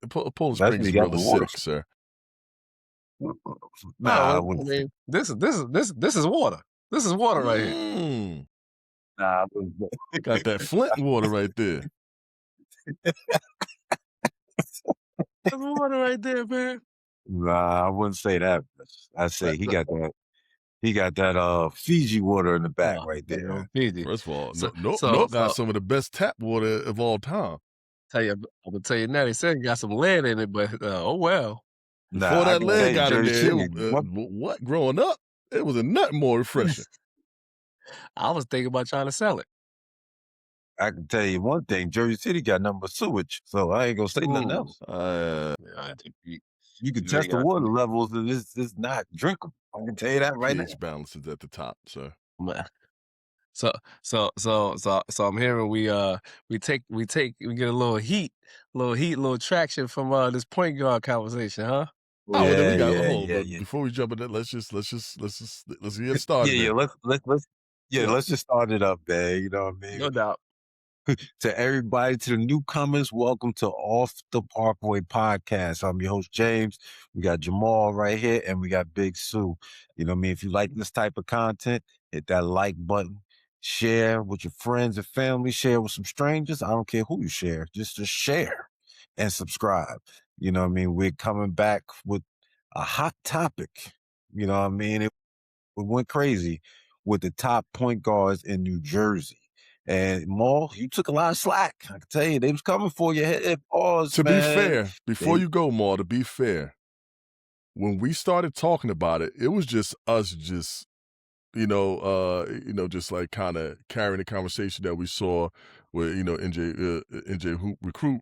Poland That's Springs when is you got really the water. sick, sir. Nah, I Oh, wouldn't. this is water. This is water right here. Nah, I wouldn't. Got that Flint water right there. That's water right there, man. Nah, I wouldn't say that. I say he got that. He got that Fiji water in the back right there. Fiji. First of all, So, no got some of the best tap water of all time. I'm gonna tell you now. They said it got some lead in it, but oh well. Before Nah, I that can tell lead you, got in Jersey there, City. what growing up, it was a nothing more refreshing. I was thinking about trying to sell it. I can tell you one thing: Jersey City got nothing but sewage, so I ain't gonna say nothing else. You can test the water levels, and it's not drinkable. I can tell you that right now. pH balance is at the top, sir. So I'm hearing we get a little heat, little traction from this point guard conversation, huh? Oh, well, then we got Yeah. before we jump into that, let's get started. Yeah, let's just start it up, man. You know what I mean? No doubt. To everybody, to the newcomers, welcome to Off the Parkway podcast. I'm your host, James. We got Jamal right here, and we got Big Su. You know what I mean? If you like this type of content, hit that like button, share with your friends and family, share with some strangers. I don't care who you share, just share and subscribe. You know what I mean? We're coming back with a hot topic. You know what I mean? It went crazy with the top point guards in New Jersey. And Maul, you took a lot of slack. I can tell you, they was coming for you. To be fair, before you go, Maul, to be fair, when we started talking about it, it was just us just just like kind of carrying the conversation that we saw with, NJ Hoop Recruit,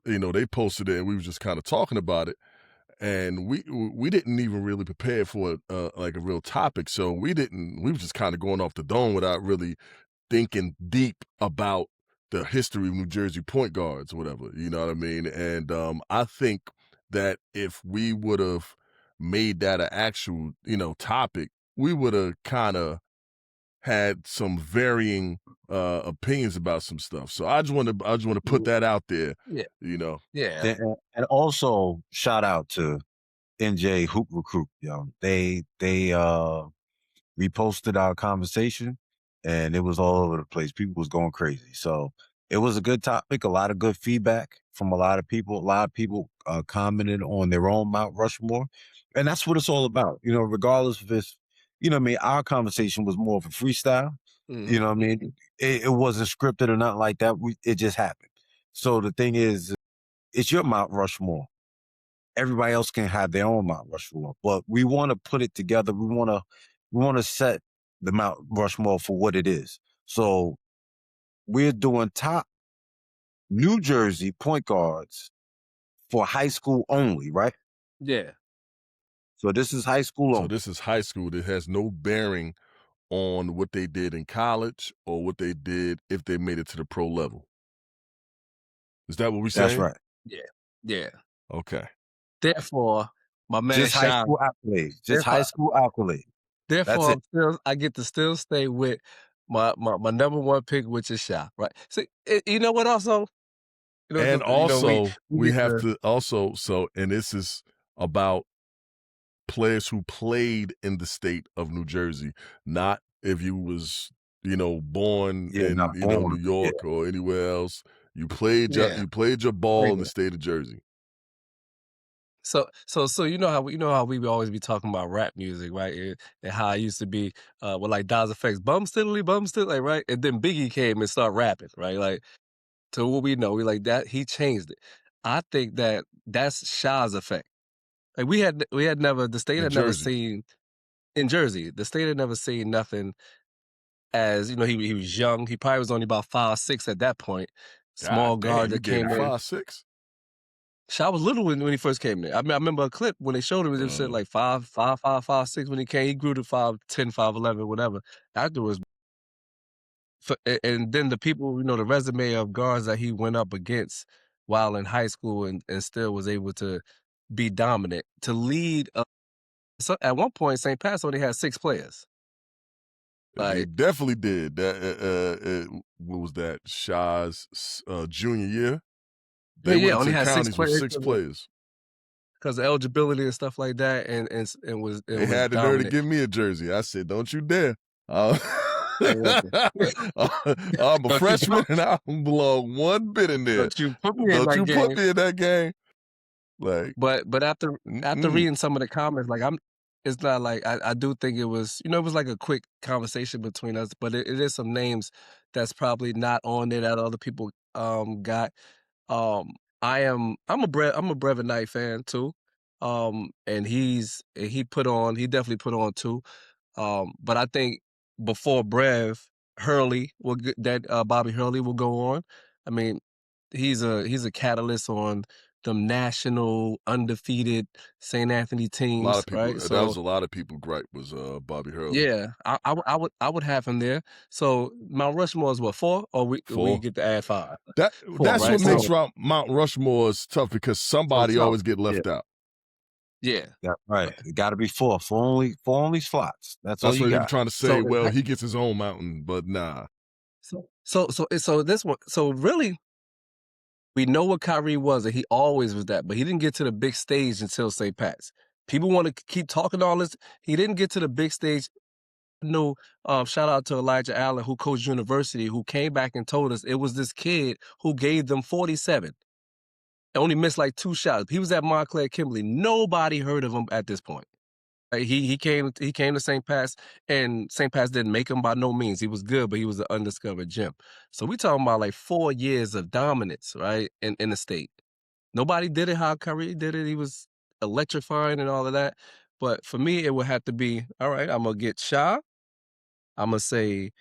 they posted it and we were just kind of talking about it. And we didn't even really prepare for like a real topic. So we were just kind of going off the dome without really thinking deep about the history of New Jersey point guards or whatever, you know what I mean? And I think that if we would have made that an actual, topic, we would have kind of had some varying opinions about some stuff. So I just want to put that out there. Yeah. Yeah. And also shout out to NJ Hoop Recruit. They reposted our conversation, and it was all over the place. People was going crazy. So it was a good topic, a lot of good feedback from a lot of people. A lot of people commented on their own Mount Rushmore. And that's what it's all about. Regardless of if, our conversation was more of a freestyle. Mm-hmm. You know what I mean? It wasn't scripted or nothing like that. It just happened. So the thing is, it's your Mount Rushmore. Everybody else can have their own Mount Rushmore, but we want to put it together. We want to set the Mount Rushmore for what it is. So we're doing top New Jersey point guards for high school only, right? Yeah. So this is high school only. So this is high school. It has no bearing on what they did in college or what they did if they made it to the pro level. Is that what we're saying? That's right. Yeah. Okay. Therefore, my man Just high school accolades. Just high school accolades. Therefore, I get to still stay with my number one pick, which is Shy. Right. So you know what? Also, And also, we have to also, and this is about players who played in the state of New Jersey, not if you was, born in, New York or anywhere else. You played your ball in the state of Jersey. So you know how we would always be talking about rap music, right? And how it used to be with like Daz Effects, bum still, like, right? And then Biggie came and started rapping, right? Like, to what we know, we like that he changed it. I think that's Shaw's effect. Like we had never, the state had never seen in Jersey, the state had never seen nothing as, he was young. He probably was only about 5'6" at that point. Small guard that came in. 5'6". Shaw was little when he first came there. I mean, I remember a clip when they showed him. It said like 5'6" when he came. He grew to 5'10", 5'11", whatever. Afterwards, and then the people, the resume of guards that he went up against while in high school, and still was able to be dominant, to lead. So at one point, St. Pat's only had 6 players. He definitely did. That what was that? Shaw's junior year. They Yeah, went only into had 6 counties with players 6 players. because of eligibility and stuff like that, and They was had the nerve to dominant. give me a jersey. I said, "Don't you dare." Uh, Hey, listen, I'm a don't you freshman and I don't belong one bit in there. don't you put me in Don't that you put game. me in that game. Like, But after mm-mm. reading some of the comments, like it's not like I do think it was it was like a quick conversation between us, but it is some names that's probably not on there that other people got. Um, I'm a Brevin Knight fan too. And he definitely put on too. But I think before Brev, Bobby Hurley will go on. I mean, he's a catalyst on the national undefeated St. Anthony A lot teams, of people. right? That was So a lot of people. Gripe was Bobby Hurley. yeah, I would have him there. So Mount Rushmore is what, 4, or we 4. get to add 5? 4, That's what right? makes So Mount Rushmore is tough because so somebody tough. always get Yeah, left out. yeah. Yeah, right. It got to be four only slots. That's all That's you what they were got. trying to say. So Well, he gets his own mountain, but nah. so this one. So really, we know what Kyrie was, and he always was that, but he didn't get to the big stage until St. Pat's. People want to keep talking all this. He didn't get to the big stage. No, shout out to Elijah Allen, who coached University, who came back and told us it was this kid who gave them 47. Only missed like 2 shots. He was at Montclair Kimberly. Nobody heard of him at this point. He came to St. Pat's, and St. Pat's didn't make him by no means. He was good, but he was an undiscovered gem. So we talking about like 4 years of dominance, right, in the state. Nobody did it how Kyrie did it. He was electrifying and all of that. But for me, it would have to be, all right, I'm gonna get Sha. I'm gonna say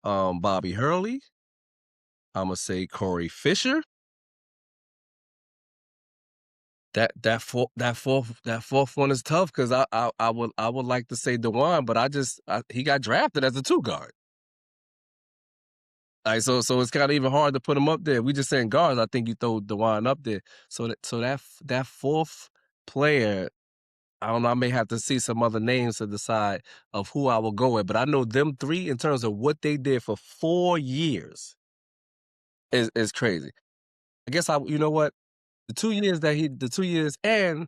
Bobby Hurley. I'm gonna say Corey Fisher. That fourth one is tough because I would like to say Dewan, but he got drafted as a 2 guard. So it's kind of even hard to put him up there. We just saying guards. I think you throw Dewan up there. So that fourth player, I don't know. I may have to see some other names to decide of who I will go with. But I know them 3 in terms of what they did for 4 years is crazy. I guess you know what, the 2 years and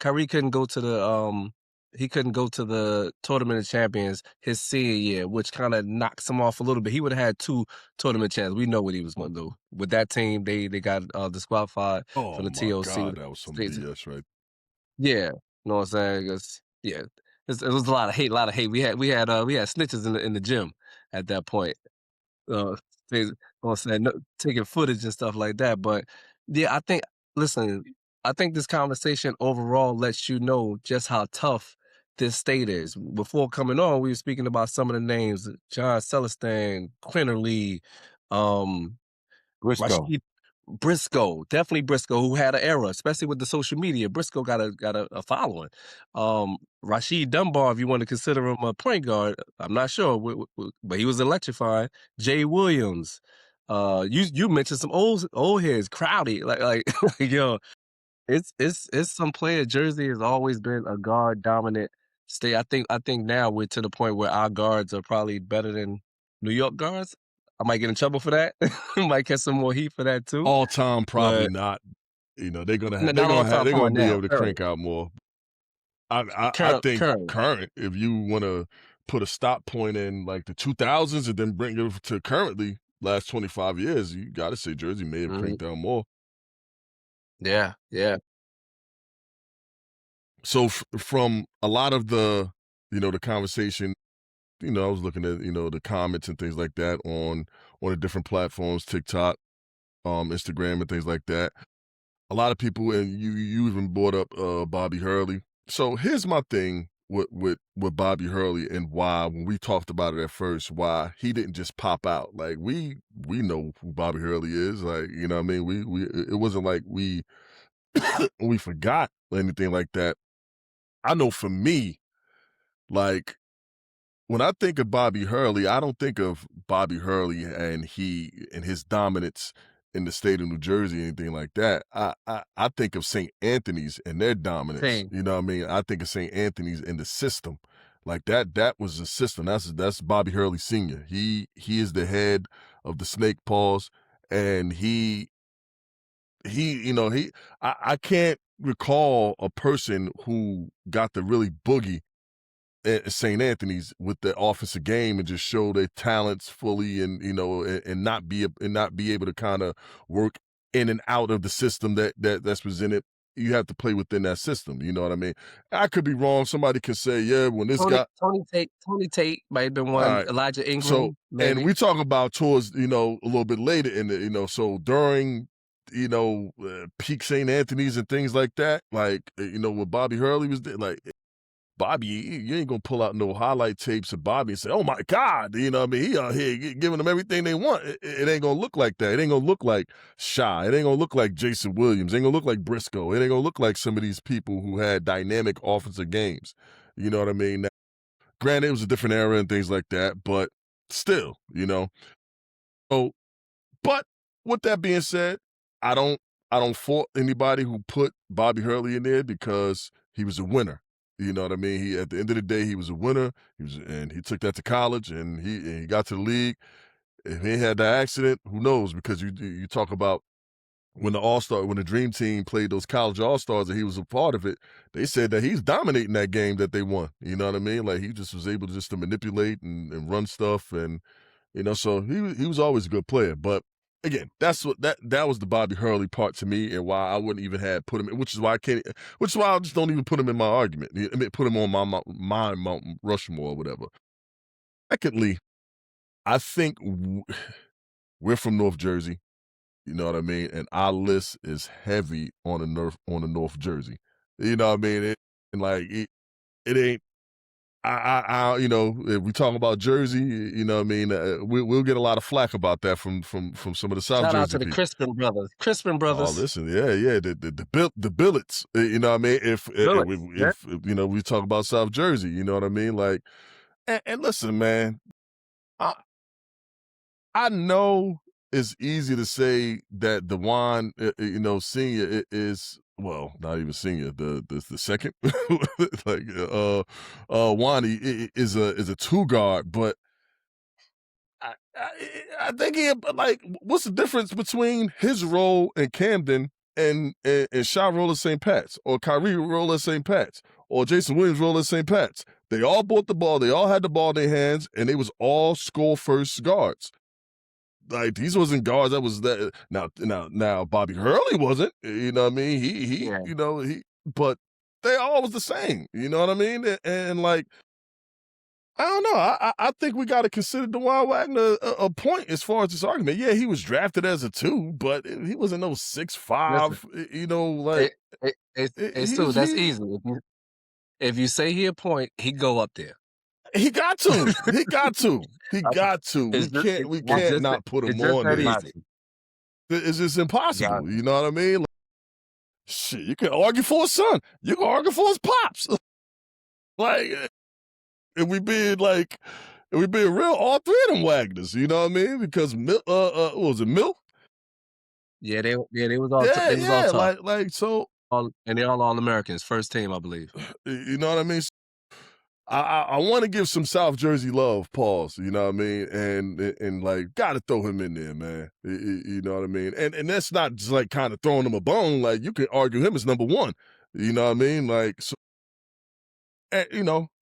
Kyrie couldn't go to the Tournament of Champions his senior year, which kind of knocks him off a little bit. He would have had 2 tournament champs. We know what he was going to do with that team. They got disqualified Oh from the my TLC. God, that was some BS, right? Yeah, you know what I'm saying? Yeah, it was a lot of hate. We had snitches in the gym at that point. Uh, things, you know what I'm saying, no, taking footage and stuff like that. But yeah, listen, I think this conversation overall lets you know just how tough this state is. Before coming on, we were speaking about some of the names: John Celestin, Quinterly, um, Briscoe. Rashid Briscoe, definitely Briscoe, who had an era, especially with the social media. Briscoe got a following. Rashid Dunbar, if you want to consider him a point guard, I'm not sure, but he was electrifying. Jay Williams, you mentioned some old heads, Crowdy, like yo, it's some player. Jersey has always been a guard dominant state. I think now we're to the point where our guards are probably better than New York guards. I might get in trouble for that. Might catch some more heat for that too. All time, probably But not. They're gonna have, not all time. they're Talking gonna about be now, able to current, crank out more. I think current. current. If you want to put a stop point in like the 2000s and then bring it to currently last 25 years, you got to say Jersey may have Mhm. cranked out more. Yeah, yeah. So from a lot of the the conversation, I was looking at the comments and things like that on the different platforms, TikTok, Instagram, and things like that. A lot of people, and you even brought up Bobby Hurley. So here's my thing with Bobby Hurley and why, when we talked about it at first, why he didn't just pop out. Like we know who Bobby Hurley is. Like, what I mean, we it wasn't like we we forgot or anything like that. I know for me, like, when I think of Bobby Hurley, I don't think of Bobby Hurley and his dominance in the state of New Jersey, anything like that. I think of St. Anthony's and their dominance. Same. You know what I mean? I think of St. Anthony's in the system. Like that was the system. That's Bobby Hurley Sr. He is the head of the Snake Paws, and he I can't recall a person who got to really boogie at St. Anthony's with the offensive game and just show their talents fully, and and not be able to kind of work in and out of the system that's presented. You have to play within that system. You know what I mean? I could be wrong. Somebody could say, yeah, when this guy. Tony Tate might have been All one. right. Elijah So, Ingram, and maybe. we talk about towards, a little bit later in the, so during, peak St. Anthony's and things like that, like, when Bobby Hurley was there, like, Bobby, you ain't gonna pull out no highlight tapes of Bobby and say, "Oh my God," you know what I mean? He out here giving them everything they want. It ain't gonna look like that. It ain't gonna look like Shy. It ain't gonna look like Jason Williams. It ain't gonna look like Briscoe. It ain't gonna look like some of these people who had dynamic offensive games. You know what I mean? Now, granted, it was a different era and things like that, but still, So, but with that being said, I don't I don't fault anybody who put Bobby Hurley in there because he was a winner. You know what I mean? He At the end of the day, he was a winner. And he took that to college, and he got to the league. If he had that accident, who knows? Because you talk about when the Dream Team played those college All-Stars and he was a part of it, they said that he's dominating that game that they won. You know what I mean? Like, he just was able to manipulate and run stuff, and so he was always a good player. But again, that was the Bobby Hurley part to me, and why I wouldn't even have put him in, which is why I just don't even put him in my argument. I mean, put him on my Mount Rushmore or whatever. Secondly, I think we're from North Jersey. You know what I mean? And our list is heavy on the North Jersey. You know what I mean? It ain't. If we talk about Jersey, you know what I mean? We'll get a lot of flack about that from some of the South Shout out Jersey to the people. Crispin brothers. Crispin Oh, brothers. listen, yeah, the Billets, you know what I mean? If we talk about South Jersey, you know what I mean? Like, and listen, man, I I know it's easy to say that Dewan, senior is, well, not even senior, the second, like Wani is a two guard, but I think like, what's the difference between his role in Camden and Shy role at St. Pat's, or Kyrie role at St. Pat's, or Jason Williams role at St. Pat's? They all bought the ball, they all had the ball in their hands, and they was all score first guards. Like, these wasn't guards that was that. Now Bobby Hurley wasn't. You know what I mean? Yeah. But they all was the same. You know what I mean? And like, I don't know. I think we got to consider DeJuan Wagner a point as far as this argument. Yeah, he was drafted as a 2, but he wasn't no 6'5". Like, It's he too. was That's he easy. If you say he a point, he go up there. he got to. He got to. He got to. We can't not put him It's just on that there. easy. It's just impossible. Got You know what I mean? Like, shit, you can argue for his son. You can argue for his pops. Like, if we being real, all three of them Wagners. You know what I mean? Because what was it, Mill? Yeah, they was all Yeah, they was all tough. so. And they're all Americans, first team, I believe. You know what I mean? I want to give some South Jersey love, pause. You know what I mean? And like, gotta throw him in there, man. You know what I mean? And that's not just like kind of throwing him a bone. Like, you can argue him as number one. You know what I mean? Like, so,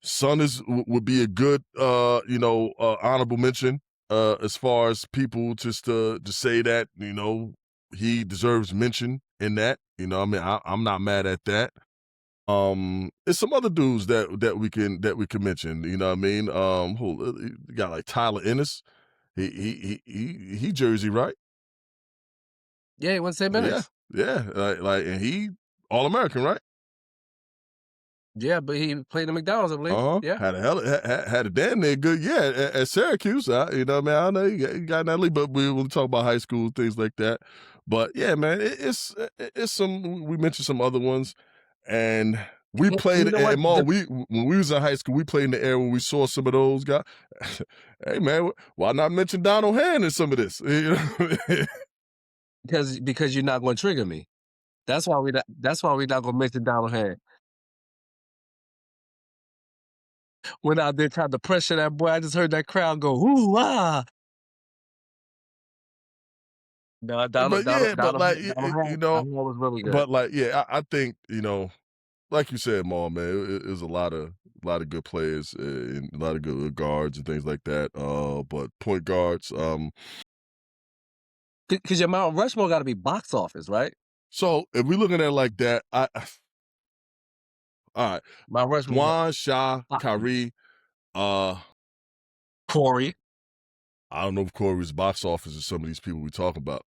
Son would be a good honorable mention as far as people just to say that he deserves mention in that. You know what I mean? I'm not mad at that. It's some other dudes that we can mention. You know what I mean? You got like Tyler Ennis. He Jersey, right? Yeah, he went St. Yeah, Benedict's. yeah. And he All-American, right? Yeah, but he played in McDonald's, I believe. Yeah. Had a damn near good at Syracuse. You know what I mean? I know you got in that league, but we will talk about high school things like that. But yeah, man, it's some. We mentioned some other ones, and we played. You know what? And Maul, when we was in high school, we played in the era when we saw some of those guys. Hey, man, why not mention Donald Hand in some of this? You know? Because you're not going to trigger me. That's why we not going to mention Donald Hand. Went out there trying to pressure that boy. I just heard that crowd go, ooh, ah. No, But yeah, but like Donald was really good. but like yeah, I think like you said, Maul, man, it was a lot of good players and a lot of good guards and things like that. But point guards, Because your Mount Rushmore got to be box office, right? so if we looking at it like that, all right, Mount Rushmore, Juan, Sha, Kyrie, uh, Corey. I don't know if Corey's box office is some of these people we talk about.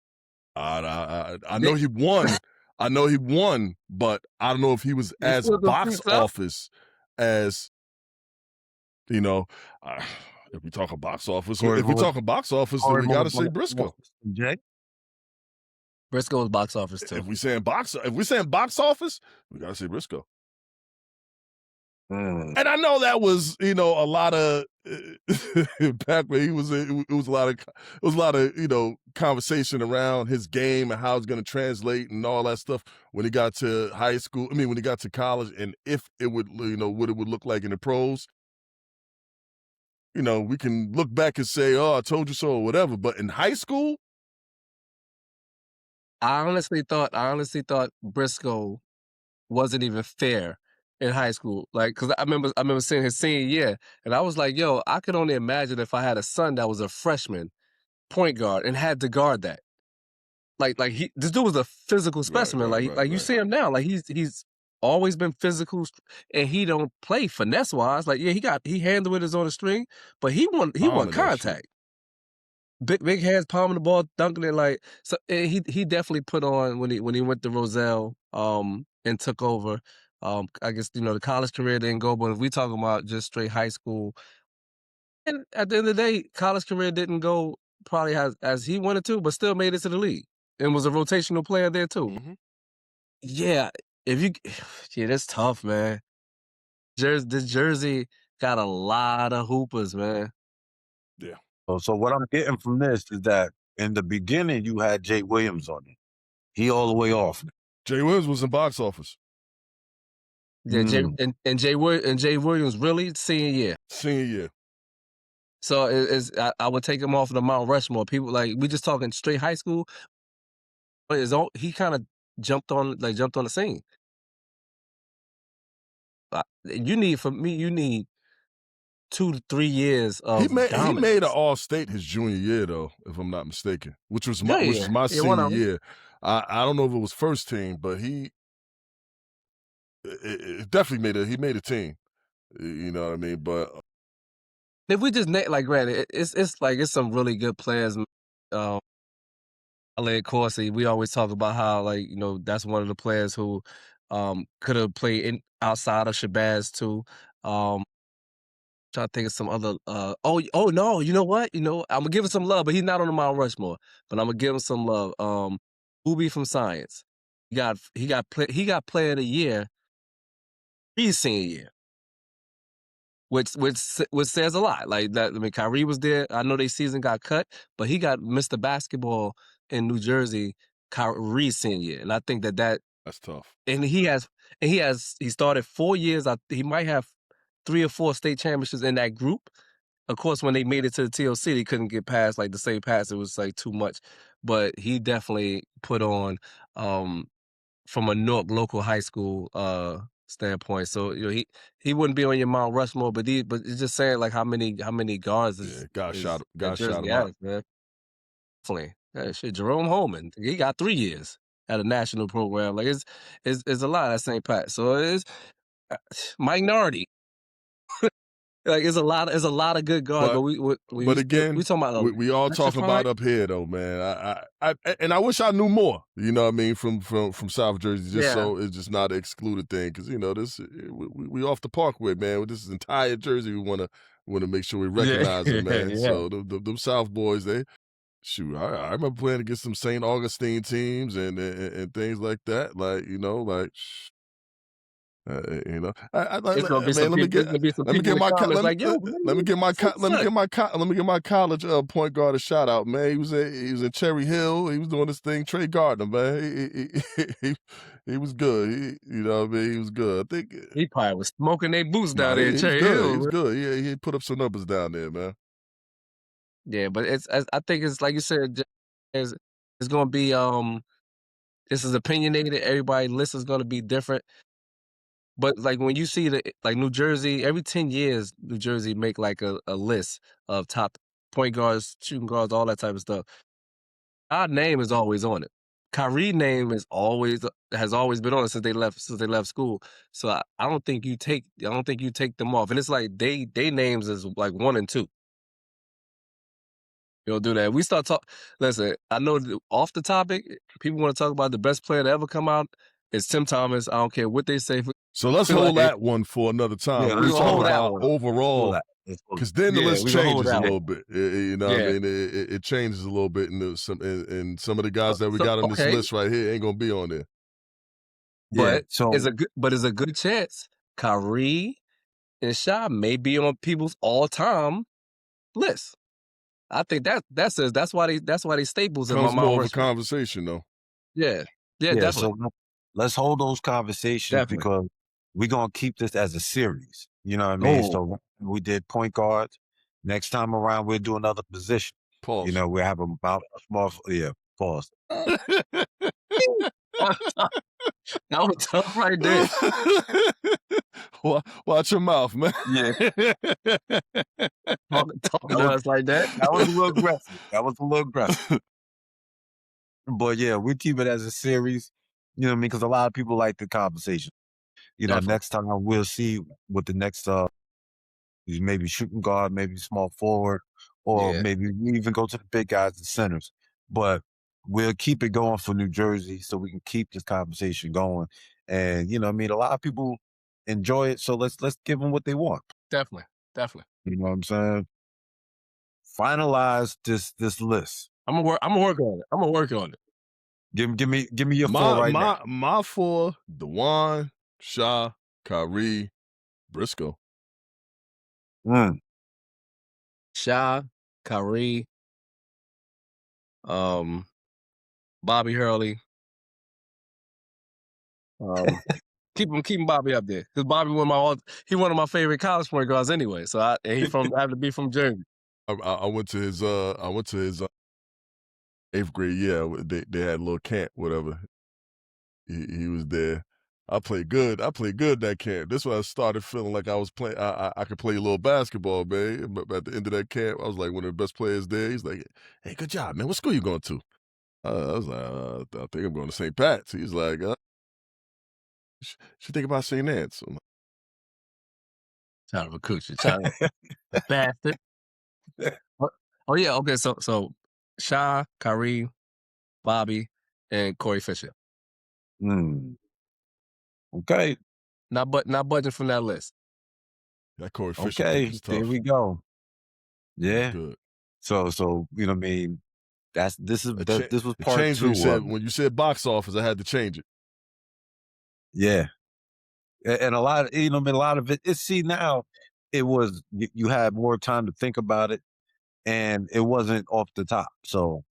I know he won. I know he won, but I don't know if he was You as still gonna box think so? office as you know. Uh, if we talk box office, Corey, if we talking box office, then Corey we got more to say box Briscoe. office than Jay. Briscoe was box office too. If we saying box office, we got to say Briscoe. Mm. And I know that was, a lot of back when he was, it was a lot of, conversation around his game and how it's going to translate and all that stuff when he got to high school. I mean, when he got to college, and if it would, what it would look like in the pros. We can look back and say, "Oh, I told you so," or whatever. But in high school, I honestly thought Briscoe wasn't even fair in high school. Like, cause I remember seeing his senior year, and I was like, yo, I could only imagine if I had a son that was a freshman point guard and had to guard that. This dude was a physical right, specimen. right, Like, right, like you right. see him now. Like he's always been physical, and he don't play finesse wise. Like, yeah, he handled it as on the string, but he won Pounding that shit. contact. Big hands, palming the ball, dunking it like so. He definitely put on when he went to Roselle and took over. I guess the college career didn't go, but if we talking about just straight high school, and at the end of the day, college career didn't go probably as he wanted to, but still made it to the league and was a rotational player there too. Mm-hmm. Yeah, yeah, that's tough, man. This jersey got a lot of hoopers, man. Yeah. So what I'm getting from this is that in the beginning you had Jay Williams on it. He all the way off. Jay Williams was in box office. Yeah, Jay Williams really senior year. Senior year. So I would take him off of the Mount Rushmore. People like we just talking straight high school, but he kind of jumped on the scene. You need 2 to 3 years He of made dominance. an All-State his junior year though, if I'm not mistaken, which was my Yeah, senior year. I don't know if it was first team, but it definitely made a team. You know what I mean? But if we just granted, it's some really good players. Ale Corsi, we always talk about how that's one of the players who could have played outside of Shabazz too. Trying to think of some other. Oh no, you know what? I'm gonna give him some love, but he's not on the Mount Rushmore. But I'm gonna give him some love. Ubi from Science, he got Player of the Year his senior year, which says a lot. Like that. I mean, Kyrie was there. I know their season got cut, but he got Mr. Basketball in New Jersey Kyrie's senior year, and I think that's tough. And he started 4 years. He might have 3 or 4 state championships in that group. Of course, when they made it to the TLC, they couldn't get past the same pass. It was too much. But he definitely put on from a Newark local high school standpoint. So he wouldn't be on your Mount Rushmore, but it's just saying how many guards God shot him has, out. man. Definitely. Yeah, shit, Jerome Holman, he got 3 years at a national program. Like it's a lot at St. Pat. So it's minority. It's a lot of good guards, but again, we talking about we all talking about up here though, man. I wish I knew more. You know what I mean, from South Jersey, just so it's just not an excluded thing, because this we off the Parkway, man. This is entire Jersey. We want to make sure we recognize it, man. Yeah. So them South boys, shoot, I remember playing against some St. Augustine teams and things like that. It's gonna be some people in the let me give my college point guard a shout out, man. He was in Cherry Hill. He was doing this thing. Trey Gardner, man. He was good. You know what I mean? He was good. I think he probably was smoking their boots down there in Cherry Hill. He was good. Yeah, he put up some numbers down there, man. Yeah, but I think it's like you said, it's It's gonna be this is opinionated. Everybody's list is gonna be different. But like when you see like New Jersey, every 10 years, New Jersey make like a list of top point guards, shooting guards, all that type of stuff. Our name is always on it. Kyrie name is always has always been on it since they left school. So I don't think you take them off. And it's like they names is like 1 and 2. You don't do that. We start talk. Listen, I know off the topic, people want to talk about the best player to ever come out. It's Tim Thomas. I don't care what they say. So let's hold that one for another time. Yeah, When we let's talk hold that about one. overall, because then the list we gonna hold changes a that little bit. You know what I Yeah. mean? It changes a little bit, and some of the guys that we So, got on this okay. list right here ain't gonna be on there. But so it's a good chance Kyrie and Sha may be on people's all-time list. I think that's why they staples in my Becomes Mount more of a Rushmore. conversation, though. Yeah, definitely. So let's hold those conversations Definitely. because we're gonna keep this as a series. You know what I mean? Oh. So we did point guards. Next time around, we'll do another position. Pause. You know, we have about a small pause. That was tough right there. Watch your mouth, man. Yeah. Talking to us like that. That was a little aggressive. But yeah, we keep it as a series. You know what I mean? Because a lot of people like the conversation. You know, Definitely. next time we'll see what the next maybe shooting guard, maybe small forward, or maybe we even go to the big guys, the centers. But we'll keep it going for New Jersey so we can keep this conversation going. And you know, what I mean, a lot of people enjoy it, so let's give them what they want. Definitely. You know what I'm saying? Finalize this list. I'm gonna work on it. Give me your four right now. My four: DeJuan, Sha, Kyrie, Briscoe. Sha, Kyrie, Bobby Hurley. Keep Bobby up there because Bobby one of my favorite college point guards anyway. So I have to be from Jersey. I went to his 8th grade year. They had a little camp, whatever. He was there. I played good that camp. This when I started feeling like I was playing. I could play a little basketball, man. But at the end of that camp, I was like one of the best players there. He's like, "Hey, good job, man. What school you going to?" I was like, "I think I'm going to St. Pat's." He's like, "Should think about St. Anne's." I'm like, Trying to recruit you, trying to bastard. Oh yeah, okay. So Sha, Kyrie, Bobby, and Corey Fisher. Okay. Not budging from that list. That Corey Fisher Okay, is tough. there we go. Yeah. Good. So you know what I mean? This was part changed 2. When you said box office, I had to change it. Yeah. And a lot of, you know, a lot of it, now it was, you had more time to think about it and it wasn't off the top. So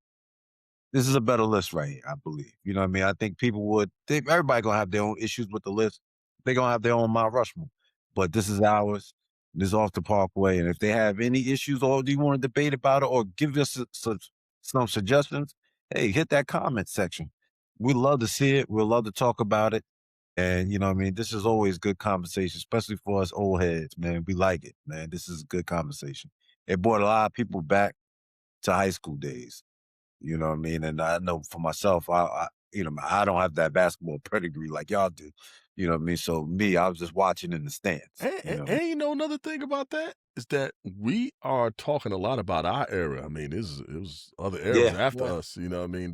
this is a better list right here, I believe. You know what I mean? I think everybody gonna have their own issues with the list. They're gonna have their own Mount Rushmore. But this is ours. This is off the Parkway. And if they have any issues or do you want to debate about it or give us some suggestions, hey, hit that comment section. We'd love to see it. We'd love to talk about it. And you know what I mean? This is always good conversation, especially for us old heads, man. We like it, man. This is a good conversation. It brought a lot of people back to high school days. You know what I mean? And I know for myself, I I don't have that basketball pedigree like y'all do. You know what I mean? So I was just watching in the stands. And you know another thing about that is that we are talking a lot about our era. I mean, it was other eras after us. You know what I mean?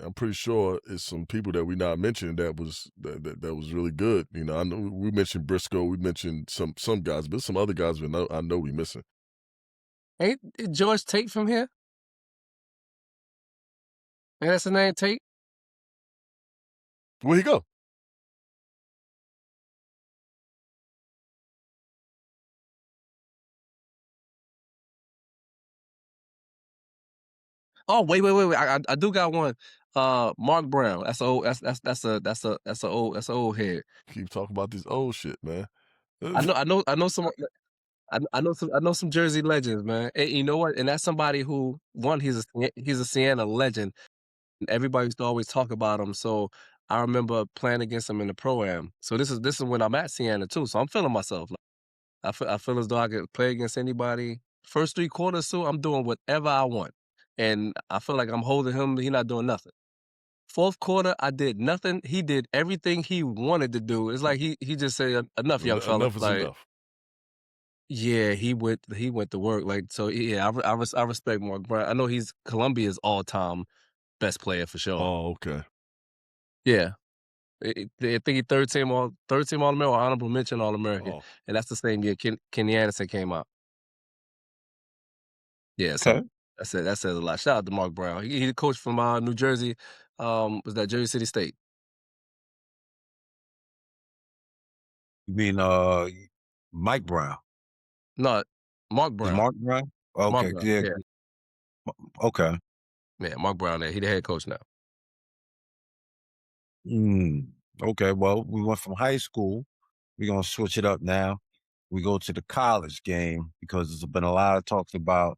I'm pretty sure it's some people that we not mentioned that was really good. You know, I know we mentioned Briscoe, we mentioned some guys, but some other guys I know we missing. Ain't George Tate from here? Ain't that's the name, Tate? Where'd he go? Oh, wait. I do got one. Mark Brown. That's old. That's a old head. Keep talking about this old shit, man. I know some Jersey legends, man. And you know what? And that's somebody who he's a Siena legend. Everybody used to always talk about him. So I remember playing against him in the pro-am. So this is when I'm at Siena too. So I'm feeling myself. Like, I feel as though I could play against anybody. First 3 quarters, so I'm doing whatever I want. And I feel like I'm holding him, he not doing nothing. Fourth quarter, I did nothing. He did everything he wanted to do. It's like he just said, enough, young fella. Enough is Like, enough. yeah, he went to work. Like, so yeah, I respect Mark Brown. I know he's Colombia's all-time best player for sure. Oh, okay. Yeah. I think he third team All-American or honorable mention All-American, Oh, and that's the same year Kenny Anderson came out. Yeah, so Okay. that says a lot. Shout out to Mark Brown. He the coach from, New Jersey, was that Jersey City State? You mean Mike Brown? No, Mark Is Brown. Mark Brown? Mark Okay, Brown, yeah, yeah. okay. Yeah, Mark Brown there. He the head coach now. Mm, okay, well, we went from high school. We're gonna switch it up now. We go to the college game because there's been a lot of talks about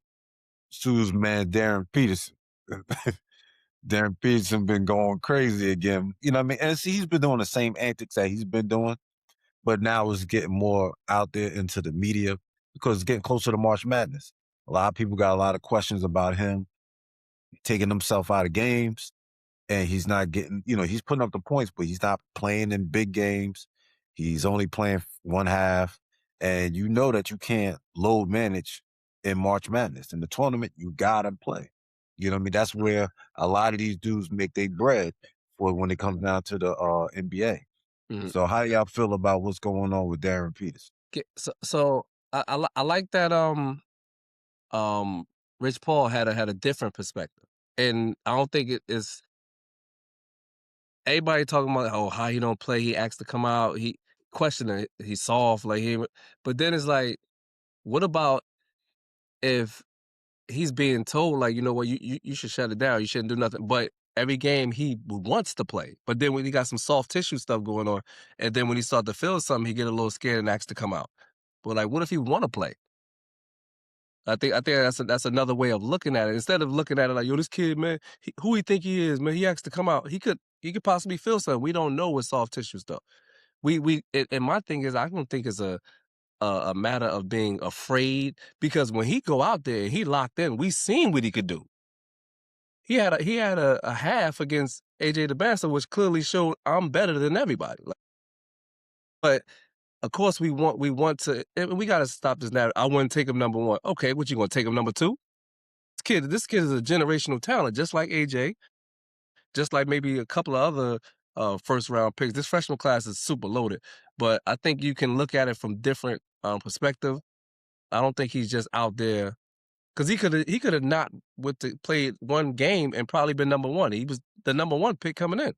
Sue's man Darren Peterson. Darren Peterson been going crazy again. You know what I mean? And see, he's been doing the same antics that he's been doing, but now it's getting more out there into the media because it's getting closer to March Madness. A lot of people got a lot of questions about him taking himself out of games, and he's not getting, he's putting up the points, but he's not playing in big games. He's only playing one half, and you know that you can't load manage in March Madness. In the tournament, you gotta play. You know what I mean? That's where a lot of these dudes make their bread for when it comes down to the NBA. Mhm. So how do y'all feel about what's going on with Darren Peters? So I like that, um, Rich Paul had a different perspective, and I don't think it is everybody talking about, "Oh, how he don't play, he asked to come out," he questioning it, he's soft, like, but then it's like, what about if he's being told, like, "You know what, you should shut it down, you shouldn't do nothing," but every game he wants to play, but then when he got some soft tissue stuff going on, and then when he start to feel something, he get a little scared and asks to come out. But, like, what if he wanna play? I think that's another way of looking at it. Instead of looking at it like, "Yo, this kid, man, who he think he is, man? He asked to come out." He could possibly feel something. We don't know with soft tissue stuff. And my thing is, I don't think it's a matter of being afraid because when he go out there and he locked in, we seen what he could do. He had a half against AJ DeBancer, which clearly showed I'm better than everybody. Like, but of course we want to, and we got to stop this narrative. I wouldn't take him number one. Okay, what you gonna take him number two? This kid is a generational talent, just like AJ, just like maybe a couple of other first round picks. This freshman class is super loaded, but I think you can look at it from different perspective. I don't think he's just out there because he could have not played one game and probably been number one. He was the number one pick coming in.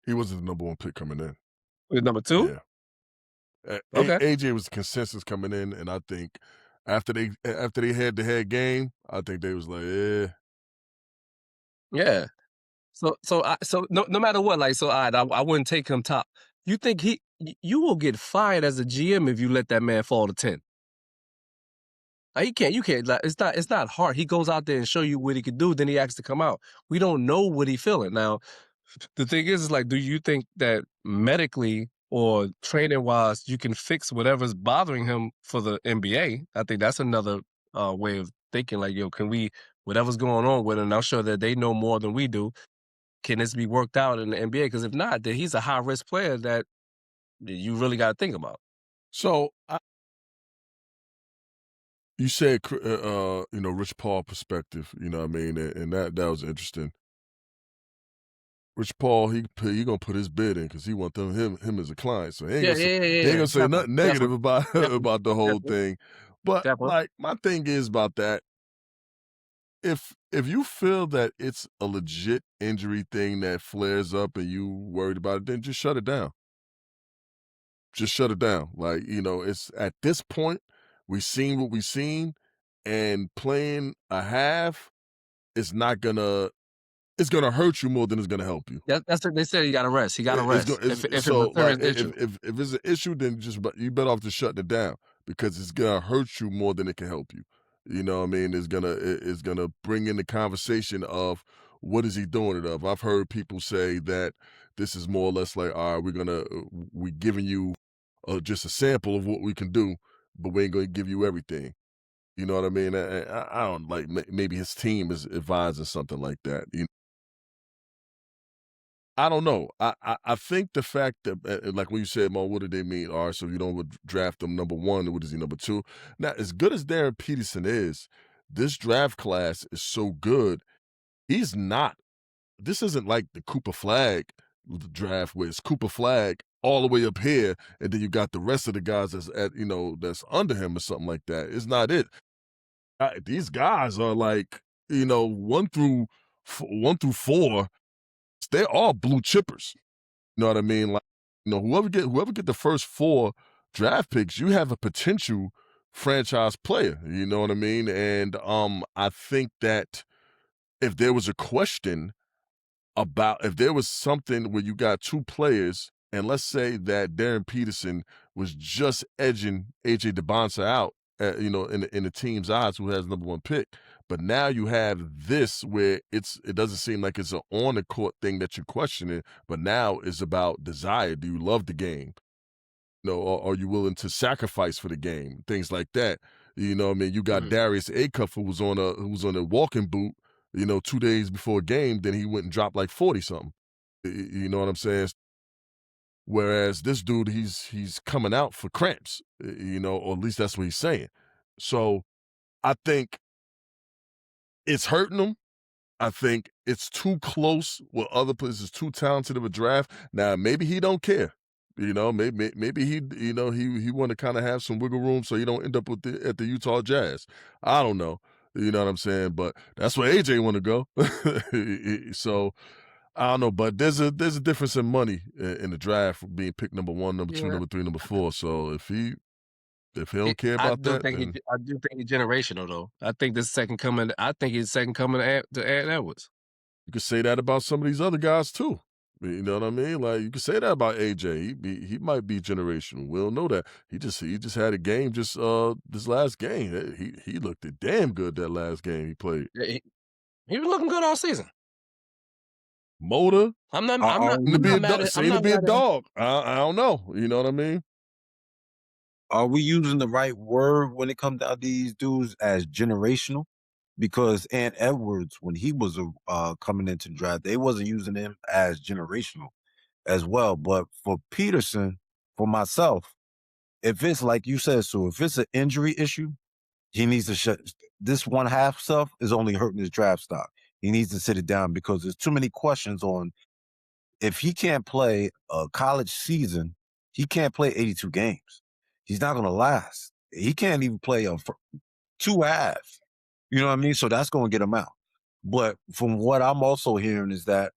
he wasn't the number one pick coming in. He was number two. Yeah. Okay, AJ was the consensus coming in, and I think after they had the head game, I think they was like, yeah. yeah. So no matter what, like, so I wouldn't take him top. You think you will get fired as a GM if you let that man fall to 10. Like, you can't, like, it's not hard. He goes out there and show you what he could do, then he asks to come out. We don't know what he feeling. Now, the thing is like, do you think that medically or training wise you can fix whatever's bothering him for the NBA? I think that's another way of thinking. Like, yo, can we whatever's going on with him? I'm sure that they know more than we do. Can this be worked out in the NBA? Because if not, then he's a high risk player that you really got to think about. So you said, Rich Paul perspective. You know what I mean, and that was interesting. Rich Paul, he gonna put his bid in because he want him as a client. So Yeah, yeah, yeah, he ain't yeah. gonna say Definitely, nothing negative definitely, about definitely, about the whole definitely, thing. But definitely. like my thing is about that. If you feel that it's a legit injury thing that flares up and you worried about it, then just shut it down. Just shut it down. Like, it's at this point, we seen what we seen, and playing a half is not gonna it's gonna hurt you more than it's gonna help you. That's what they said. You got to rest. You got to It's rest going if it's it's so a like serious issue. if it's an issue, then you better off just shutting it down because it's gonna hurt you more than it can help you. You know what I mean? It's gonna bring in the conversation of what is he doing it of? I've heard people say that this is more or less like, all right, we giving you just a sample of what we can do, but we ain't gonna give you everything. You know what I mean? I don't like maybe his team is advising something like that. I don't know. I think the fact that like when you said, Mo, what do they mean? All right, so you don't would draft him number one. What is he number two? Now, as good as Darren Peterson is, this draft class is so good. He's not. This isn't like the Cooper Flag draft where it's Cooper Flag all the way up here, and then you got the rest of the guys that's that's under him or something like that. It's not it. These guys are like, 1 through 4. They're all blue chippers. You know what I mean? Like, whoever get the first 4 draft picks, you have a potential franchise player. You know what I mean? And I think that if there was a question if there was something where you got 2 players, and let's say that Darren Peterson was just edging AJ DeBonsa out, in the team's eyes, who has number 1 pick. But now you have this where it doesn't seem like it's an on the court thing that you're questioning, but now it's about desire. Do you love the game? Or are you willing to sacrifice for the game? Things like that. You know what I mean? You got Darius Acuff, who was on a walking boot, 2 days before a game, then he went and dropped like 40 something. You know what I'm saying? Whereas this dude, he's coming out for cramps, or at least that's what he's saying. So I think it's hurting him. I think it's too close with other players. It's too talented of a draft. Now, maybe he don't care. Maybe he, he want to kind of have some wiggle room so you don't end up at the Utah Jazz. I don't know. You know what I'm saying? But that's where AJ want to go. So I don't know. But there's a difference in money in the draft being picked number 1, number 2, Yeah. number 3, number 4. So if he don't care about that, then I do think he's generational though. I think this second coming. I think he's second coming to Aaron Edwards. you could say that about some of these other guys too. You know what I mean? Like you could say that about AJ. He might be generational. We don't know that. He just had a game this last game. He looked damn good that last game he played. Yeah, he was looking good all season. Motor. I'm not. Seem to be a dog. I don't know. You know what I mean? Are we using the right word when it comes to these dudes as generational? Because Ant Edwards, when he was coming into the draft, they wasn't using him as generational as well. But for Peterson, for myself, if it's like you said, so if it's an injury issue, he needs to shut this 1/2 stuff is only hurting his draft stock. He needs to sit it down because there's too many questions on if he can't play a college season, he can't play 82 games. He's not going to last. He can't even play 2 halves. You know what I mean? So that's going to get him out. But from what I'm also hearing is that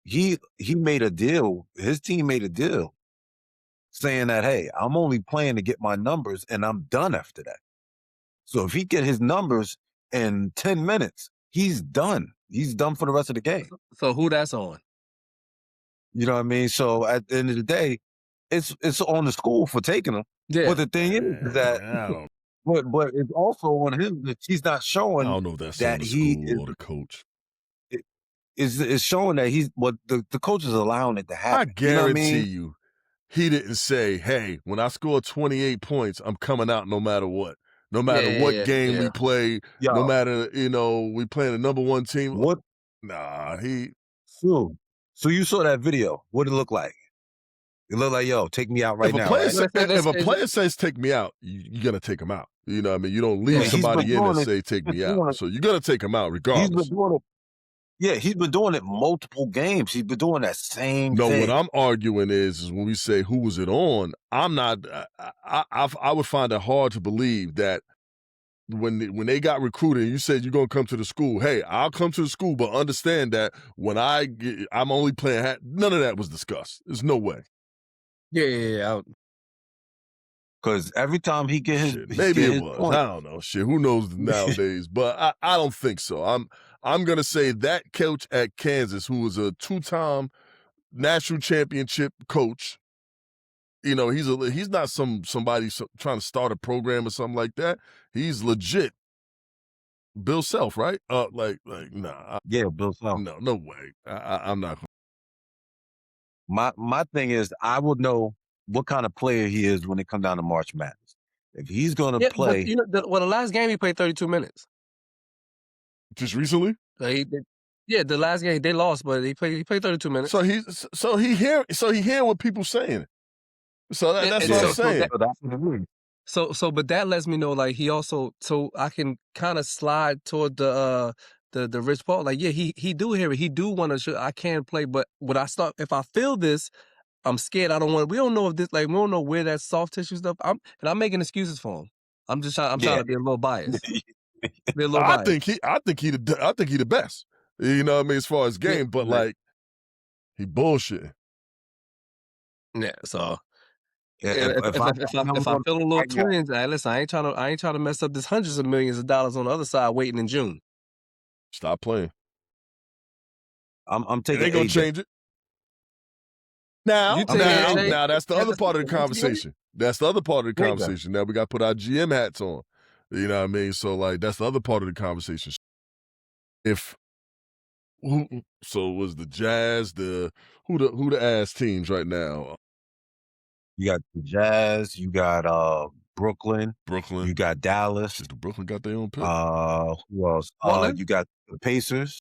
he made a deal. His team made a deal saying that, hey, I'm only playing to get my numbers and I'm done after that. So if he get his numbers in 10 minutes, he's done. He's done for the rest of the game. So who that's on? You know what I mean? So at the end of the day, it's on the school for taking him. Yeah. But the thing is that but it's also on him that he's not showing. I don't know if that's that on the he school or the coach. Is showing that he's what the coach is allowing it to happen. I guarantee you. you, he didn't say, "Hey, when I score 28 points, I'm coming out no matter what." No matter what game we play, no matter, we playing the number 1 team. What? Nah, So you saw that video. What did it look like? It looked like, yo, take me out right now. If a player says take me out, you're going to take him out. You know what I mean? You don't leave somebody in and say take me out. So you're going to take him out regardless. He's been doing it. He's been doing it multiple games. He's been doing that same thing. No, what I'm arguing is when we say who was it on, I'm not I would find it hard to believe that when they got recruited, you said you're gonna come to the school. Hey, I'll come to the school, but understand that when I'm only playing. None of that was discussed. There's no way. Yeah. Because every time he get his, maybe it was. Point. I don't know. Shit, who knows nowadays? But I don't think so. I'm gonna say that coach at Kansas, who was a 2-time national championship coach. He's not somebody trying to start a program or something like that. He's legit. Bill Self, right? Nah, Yeah, Bill Self. no way. I'm not. My thing is, I would know what kind of player he is when it comes down to March Madness. If he's going to Yeah, but play, the last game he played 32 minutes. Just recently. The last game they lost, but he played 32 minutes. So he hearing what people saying. So that's what I'm saying. But that lets me know, like, he also, so I can kind of slide toward the Rich Paul. Like, yeah, he do hear it. He do want to show I can play, but if I feel this, I'm scared. We don't know if this, like, we don't know where that soft tissue stuff. I'm making excuses for him. I'm trying to be a little biased. I think he the best. You know what I mean, as far as game, but like, he bullshitting. Yeah, so if I feel a little twinge, listen, I ain't trying to mess up this hundreds of millions of dollars on the other side waiting in June. Stop playing. I'm taking. They gonna change it. Now, that's the other part of the conversation. That's the other part of the conversation. Now we got to put our GM hats on. You know what I mean? So, like, that's the other part of the conversation. So was the Jazz who the ass teams right now? You got the Jazz. You got Brooklyn. You got Dallas. Just Brooklyn got their own pick. Who else? You got the Pacers.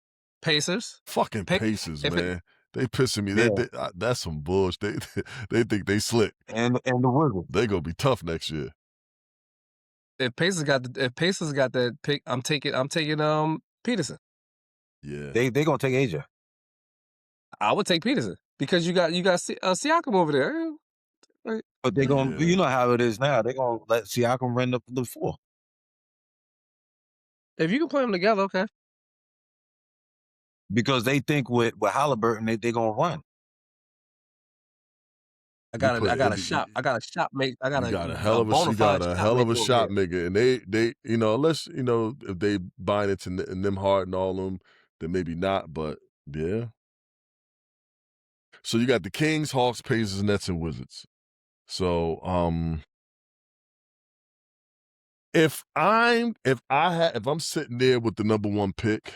Fucking Pacers, man. They pissing me. Yeah. That's some bullshit. They think they slick. And the Wizards. They gonna be tough next year. If Pacers got that pick, I'm taking Peterson. Yeah. They gonna take AJ. I would take Peterson because you got Siakam over there. Right. But they're gonna, you know how it is now. They're gonna let Siakam run the floor. If you can play them together, okay. Because they think with Halliburton they're gonna run. I got a shot maker. You got a hell of a shot maker, and they unless if they buying into them hard and all of them, then maybe not. But yeah. So you got the Kings, Hawks, Pacers, Nets, and Wizards. So if I'm sitting there with the number one pick,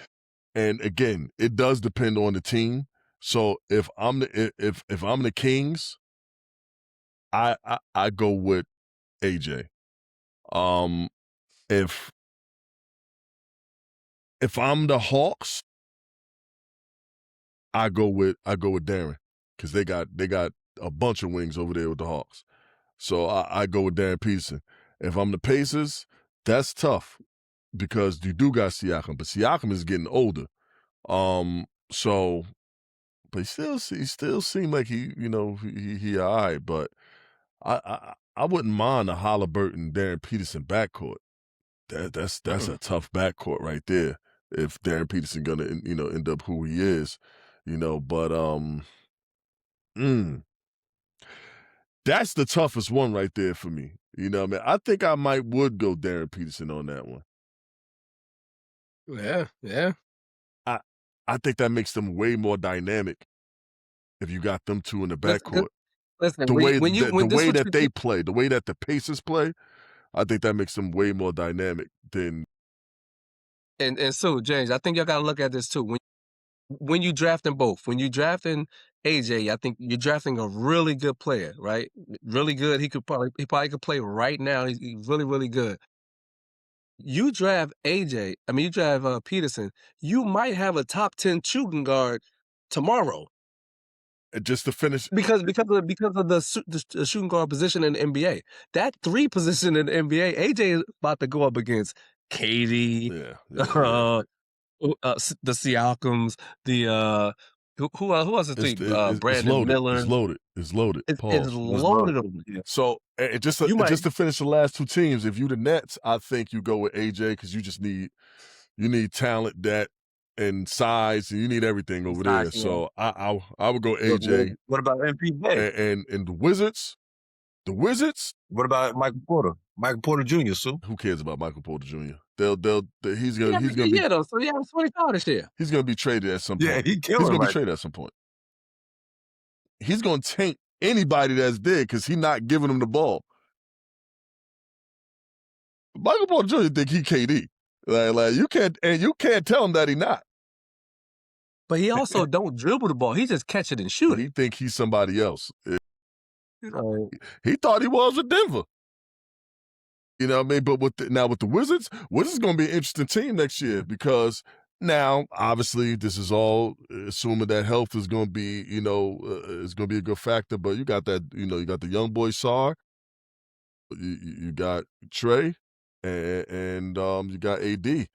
and again, it does depend on the team. So if I'm the Kings, I go with AJ. If I'm the Hawks, I go with Darren, because they got a bunch of wings over there with the Hawks. So I go with Darren Peterson. If I'm the Pacers, that's tough because you do got Siakam, but Siakam is getting older. But he still seemed like he all right. But I wouldn't mind a Halliburton, Darren Peterson backcourt. That's a tough backcourt right there. If Darren Peterson gonna end up who he is, but that's the toughest one right there for me. You know what I mean? I think I would go Darren Peterson on that one. Yeah. I think that makes them way more dynamic if you got them two in the backcourt. Listen, the way that they play, the way that the Pacers play, I think that makes them way more dynamic than. And so, James, I think y'all got to look at this too. When you draft them both, when you drafting AJ, I think you're drafting a really good player, right? Really good. He probably could play right now. He's really, really good. You draft Peterson, you might have a top 10 shooting guard tomorrow. Just to finish, because of the shooting guard position in the NBA, that 3 position in the NBA, AJ is about to go up against KD, the Siakams, the who else is Brandon Miller. It's loaded. It's loaded. So just to finish the last 2 teams, if you the Nets, I think you go with AJ because you just need talent, that and size, and you need everything over there. Yeah. So I would go AJ. What about MP? And the Wizards? The Wizards? What about Michael Porter? Michael Porter Jr. Sue? Who cares about Michael Porter Jr.? He's gonna be. Yeah, though. So he has 25 this year. He's gonna be traded at some point. Yeah, he's gonna be traded at some point. He's gonna taint anybody that's there because he's not giving them the ball. Michael Porter Jr. think he KD. Like you can't tell him that he not. But he also don't dribble the ball. He just catch it and shoot But it. he think he's somebody else. You know, He thought he was with Denver. You know what I mean? But with the Wizards is going to be an interesting team next year because now, obviously, this is all assuming that health is going to be, is going to be a good factor. But you got that, you got the young boy Sar, you got Trey, and you got AD.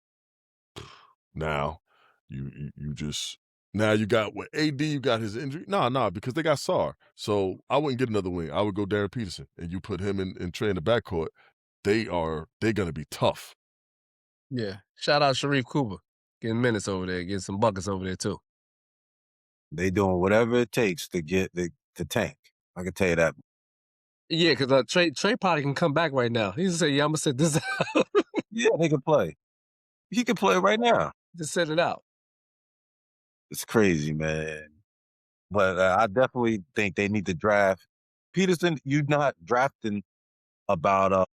Now, you just now you got with AD, you got his injury. No, because they got Sar. So I wouldn't get another wing. I would go Darren Peterson, and you put him and Trey in the backcourt. They're gonna be tough. yeah. Shout out Sharif Cooper. Getting minutes over there, getting some buckets over there too. They doing whatever it takes to get the tank. I can tell you that. Yeah, because Trey probably can come back right now. He just say, "Yeah, I'm gonna sit this out." Yeah, they can play. He can play right now. Just set it out. It's crazy, man. But I definitely think they need to draft Peterson. You're not drafting about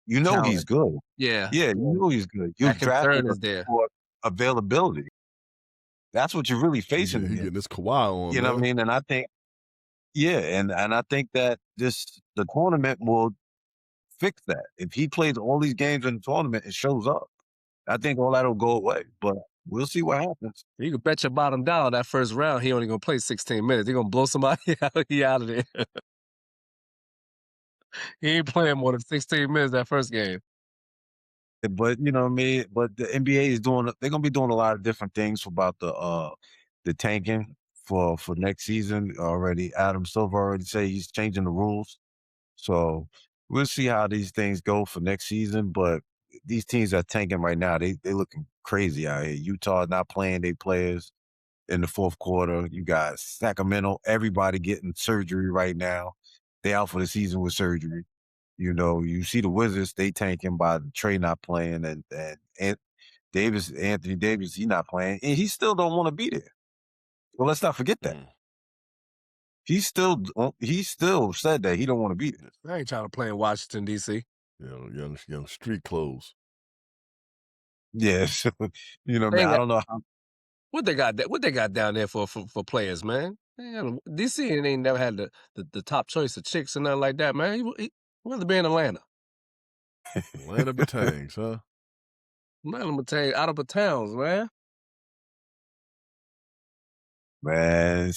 you know he's Talent. good. Yeah. Yeah, you know he's good. You're That drafting concern is there. for availability. That's what you're really facing. He getting this Kawhi on, You know what I man. mean? And I think, yeah, and I think that the tournament will fix that. If he plays all these games in the tournament and shows up, I think all that'll go away. But we'll see what happens. You can bet your bottom dollar that first round he only gonna play 16 minutes. He gonna blow somebody out. He out of there. He ain't playing more than 16 minutes that first game. But you know what I mean? But the NBA is they're gonna be doing a lot of different things about the tanking for next season already. Adam Silver already said he's changing the rules. So we'll see how these things go for next season. But these teams that are tanking right now, they looking crazy out here. Utah not playing their players in the fourth quarter. You got Sacramento, everybody getting surgery right now. They out for the season with surgery. You know, you see the Wizards, they tanking by Trey not playing and Anthony Davis, he not playing, and he still don't want to be there. Well, let's not forget that. He still said that he don't want to be there. I ain't trying to play in Washington, D.C. Young street clothes. Yes. You know, man, I don't know how. What they got down there for players, man? DC ain't never had the top choice of chicks and nothing like that, man. He rather be in Atlanta. Atlanta Batangs, huh? Atlanta Batangs, out of towns, man. Man,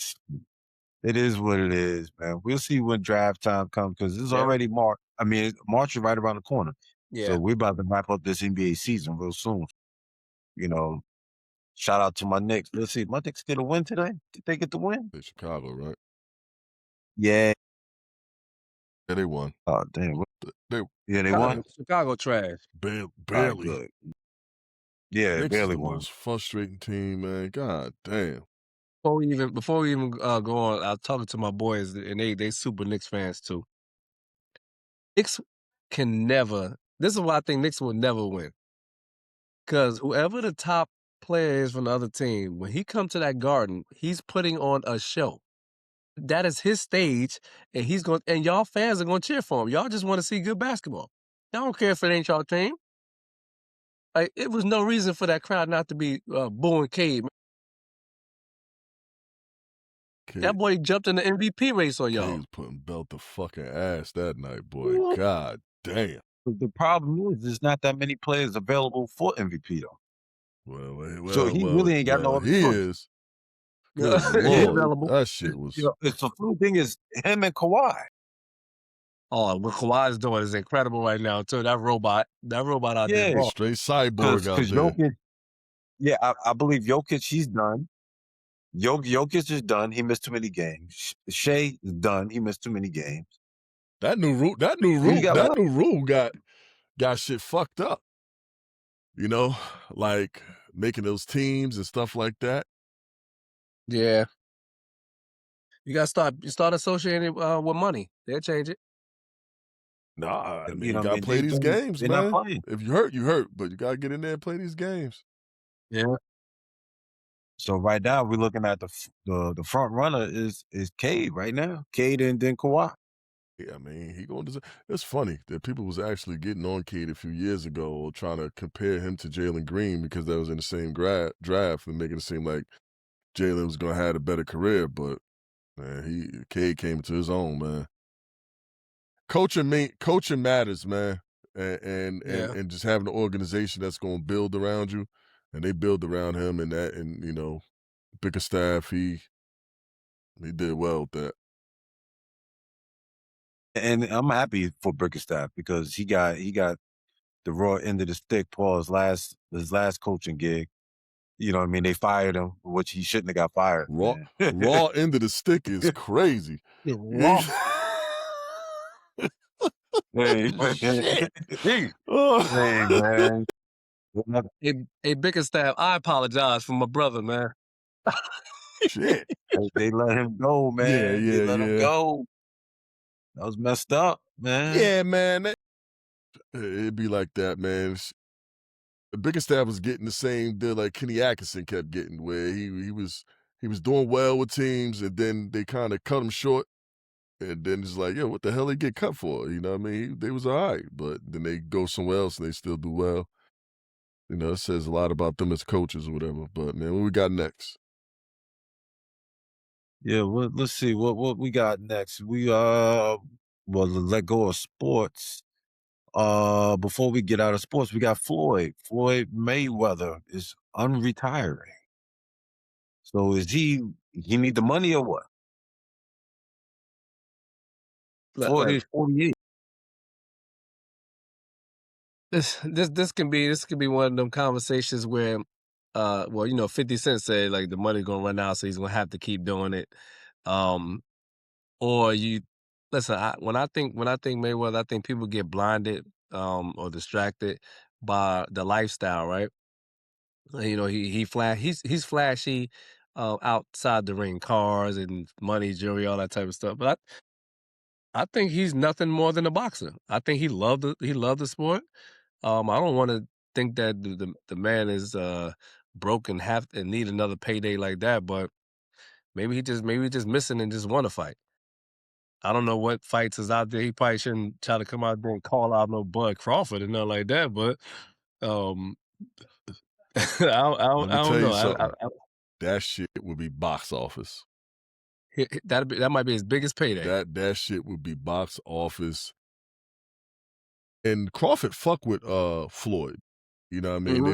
it is what it is, man. We'll see when draft time comes because it's already March. I mean, March is right around the corner. Yeah. So we're about to wrap up this NBA season real soon. You know, shout out to my Knicks. Let's see, my Knicks get a win today? Did they get the win? They Chicago, right? Yeah. Yeah, they won. Oh, damn. They won? Chicago trash. barely. Good. Yeah, Knicks barely is the won. most frustrating team, man. God damn. Before we even go on, I was talking to my boys, and they super Knicks fans too. Knicks can never. This is why I think Knicks will never win. Because whoever the top player is from the other team, when he comes to that Garden, he's putting on a show. That is his stage, and and y'all fans are gonna cheer for him. Y'all just want to see good basketball. Y'all don't care if it ain't y'all team. Like, it was no reason for that crowd not to be booing Cade. That boy jumped in the MVP race on y'all. He was putting belt the fucking ass that night, boy. God damn. The problem is there's not that many players available for MVP though. Well, So he really ain't got no other he choice. is. Good He Lord. available. That shit was. You know, it's the funny thing is him and Kawhi. Oh, what Kawhi's doing is incredible right now too. That robot out there. Yeah. Straight cyborg out Because there. Jokic, yeah, I believe Jokic, he's done. Jokic is done. He missed too many games. Shea is done. He missed too many games. That new rule got shit fucked up. You know, like making those teams and stuff like that. Yeah. You gotta start associating with money. They'll change it. Nah, I mean, You you know what I gotta mean? play these games, They're not man. playing. If you hurt, you hurt, but you gotta get in there and play these games. Yeah. So right now we're looking at the front runner is Cade right now. Cade and then Kawhi. Yeah, I mean, he gonna deserve. It's funny that people was actually getting on Cade a few years ago or trying to compare him to Jalen Green because that was in the same draft and making it seem like Jalen was gonna have a better career. But man, Cade came to his own, man. Coaching matters, man, Yeah. and just having an organization that's gonna build around you, and they build around him, and bigger staff. He did well with that. And I'm happy for Bickerstaff because he got the raw end of the stick. His last coaching gig. You know what I mean? They fired him, which he shouldn't have got fired, Raw man. raw end of the stick is crazy. Yeah, raw. Hey, Shit. hey, Oh, man. Hey, Bickerstaff, I apologize for my brother, man. shit. They let him go, Yeah, man. They yeah, let him yeah. go. That was messed up, man. Yeah, man. It'd be like that, man. The biggest stab was getting the same deal like Kenny Atkinson kept getting, where he was doing well with teams, and then they kind of cut him short, and then it's like, yeah, what the hell they get cut for? You know what I mean? They was all right, but then they go somewhere else and they still do well. It says a lot about them as coaches or whatever. But man, what we got next? Yeah, well, let's see what we got next. Let go of sports. Before we get out of sports, we got Floyd. Floyd Mayweather is unretiring. So he need the money or what? Floyd Like is 48. this can be one of them conversations where, well, 50 Cent said like the money's gonna run out, so he's gonna have to keep doing it. Um, or you listen, when I think Mayweather, I think people get blinded or distracted by the lifestyle, right? He's flashy outside the ring, cars and money, jewelry, all that type of stuff. But I think he's nothing more than a boxer. I think he loved the sport. I don't want to think that the man is broke and have and need another payday like that, but maybe he just missing and just want to fight. I don't know what fights is out there. He probably shouldn't try to come out there and call out no Bud Crawford and nothing like that. But um, I don't, I Let don't, I me tell don't you know. something. That shit would be box office. That might be his biggest payday. That shit would be box office. And Crawford fuck with Floyd. You know what I mean? Hmm.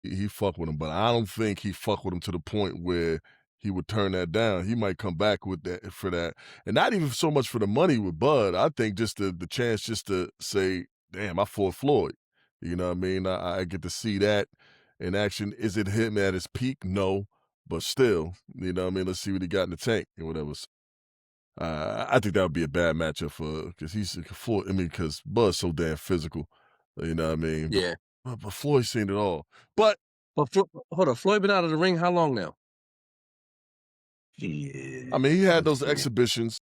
He fuck with him, but I don't think he fuck with him to the point where he would turn that down. He might come back with that for that, and not even so much for the money with Bud. I think just the chance just to say, "Damn, I fought Floyd." You know what I mean? I get to see that in action. Is it him at his peak? No, but still, you know what I mean? Let's see what he got in the tank and whatever. I think that would be a bad matchup for because he's Floyd. I mean, because Bud's so damn physical. You know what I mean? Yeah. But Floyd's seen it all. But But hold on, Floyd been out of the ring how long now? I Shit. mean, he had Let's those see. exhibitions.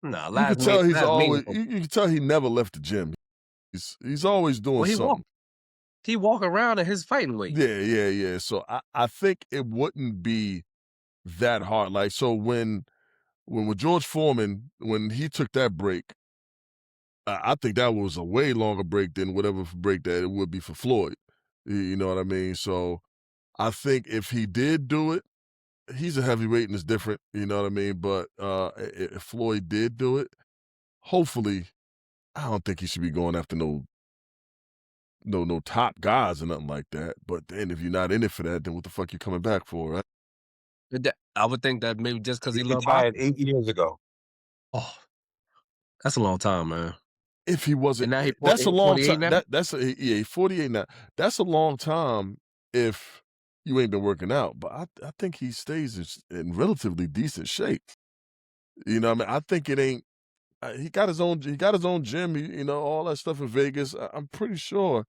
Nah, You could tell he's last always meaningful. you can tell he never left the gym. He's always doing Well, something. he walk around in his fighting weight. Yeah, yeah, yeah. So I think it wouldn't be that hard. Like so when with George Foreman, when he took that break, I think that was a way longer break than whatever break that it would be for Floyd. You know what I mean? So I think if he did do it, he's a heavyweight and it's different. You know what I mean? But if Floyd did do it, hopefully I don't think he should be going after no top guys or nothing like that. But then if you're not in it for that, then what the fuck you coming back for, right? I would think that maybe just because He he love retired boxing. 8 years ago. Oh, that's a long time, man. If he And wasn't, now that's a he long 48 time. now. Yeah, 48 now. That's a long time if you ain't been working out. But I think he stays in relatively decent shape. You know, what I mean, I think it ain't. He got his own gym. All that stuff in Vegas. I'm pretty sure.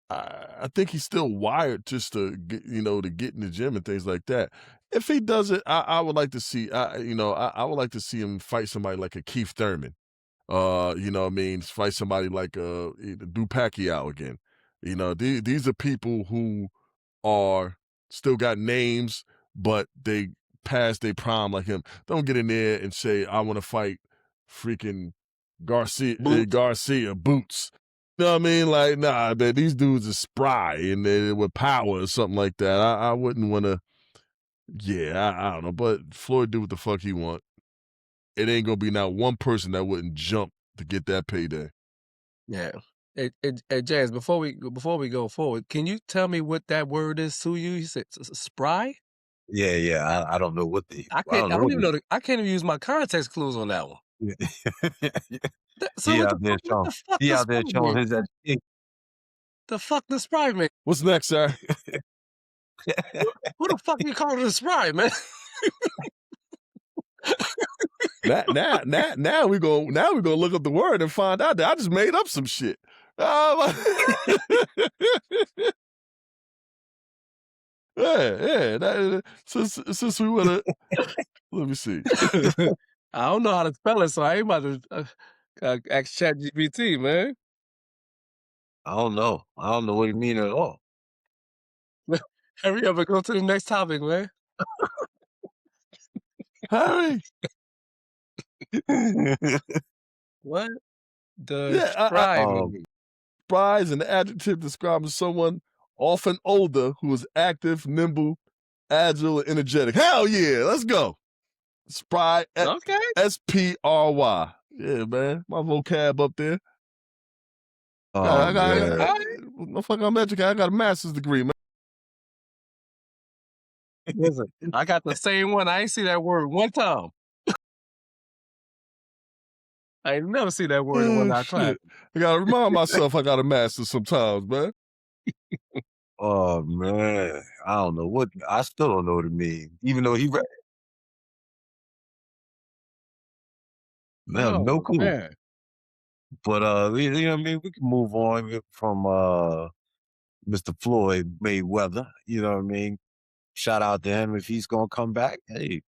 I think he's still wired just to get in the gym and things like that. If he does it, I would like to see. I would like to see him fight somebody like a Keith Thurman. You know what I mean? Fight somebody like do Pacquiao again. These are people who are still got names, but they passed their prime like him. Don't get in there and say, I want to fight freaking Boots. Garcia boots. You know what I mean? Like, nah, man, these dudes are spry and they with power or something like that. I wouldn't want to. Yeah, I don't know, but Floyd do what the fuck he want. It ain't gonna be not one person that wouldn't jump to get that payday. Yeah. Hey, James, before we go forward, can you tell me what that word is? Sue you said spry? Yeah. I don't know what the I I don't know don't what even know. I can't even use my context clues on that one. So he what out there the showing fuck he does out spry there mean? showing his education. The fuck does spry mean? What's next, sir? Who the fuck you calling a spry, man? Now we gonna look up the word and find out that I just made up some shit. Yeah. Since we wanna, let me see. I don't know how to spell it, so I ain't about to ask ChatGPT, man. I don't know. I don't know what he mean at all. Hurry up and go to the next topic, man. Harry, What does yeah, spry um, mean? spry is an adjective describing someone often older who is active, nimble, agile, and energetic. Hell yeah, let's go. Spry, Okay. SPRY. Yeah, man, my vocab up there. oh I got, Yeah, man. all motherfucker, I'm educated. I got a master's degree, man. listen, I got the same one. I ain't see that word one time. I ain't never see that word in one of Oh, our shit. classes. I gotta remind myself I got a master's sometimes, man. Oh man. I don't know what I still don't know what it means. Even though he read I have no Oh clue. man. But you know what I mean, we can move on from Mr. Floyd Mayweather. You know what I mean? Shout out to him if he's gonna come back. Hey,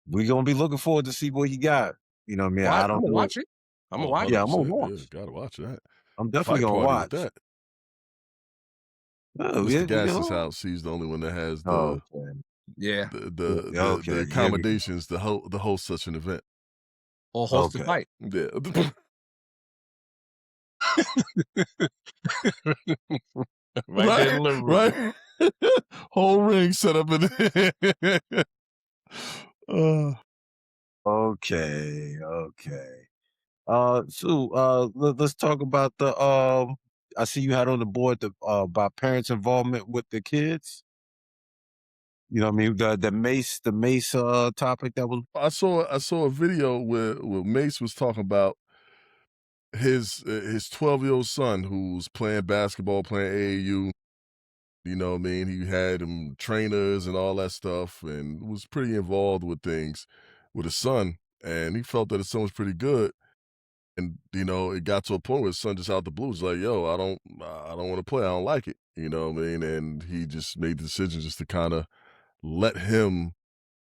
we're gonna be looking forward to see what he got. You know what I mean? I I'm don't gonna know. watch it. I'm gonna Oh, watch Yeah, I'm it. gonna 100%. Yeah, watch. gotta watch that. I'm definitely Fight gonna party with watch. that. Oh, Mr. yeah, you Gas's know. house, he's the only one that has Oh, okay. Yeah. Yeah, the okay, here we go. accommodations to host such an event. Or host the Okay. fight. Yeah. Right there in the Right? living room. Right? Whole ring set up in there. Okay. Sue, let's talk about the I see you had on the board the about parents' involvement with the kids. You know what I mean? The mace topic that was I saw a video where Mace was talking about his 12-year-old son who's playing basketball, playing AAU. You know what I mean? He had him trainers and all that stuff and was pretty involved with things with his son. And he felt that his son was pretty good. And, it got to a point where his son just out the blue was like, yo, I don't want to play. I don't like it. You know what I mean? And he just made the decision just to kind of let him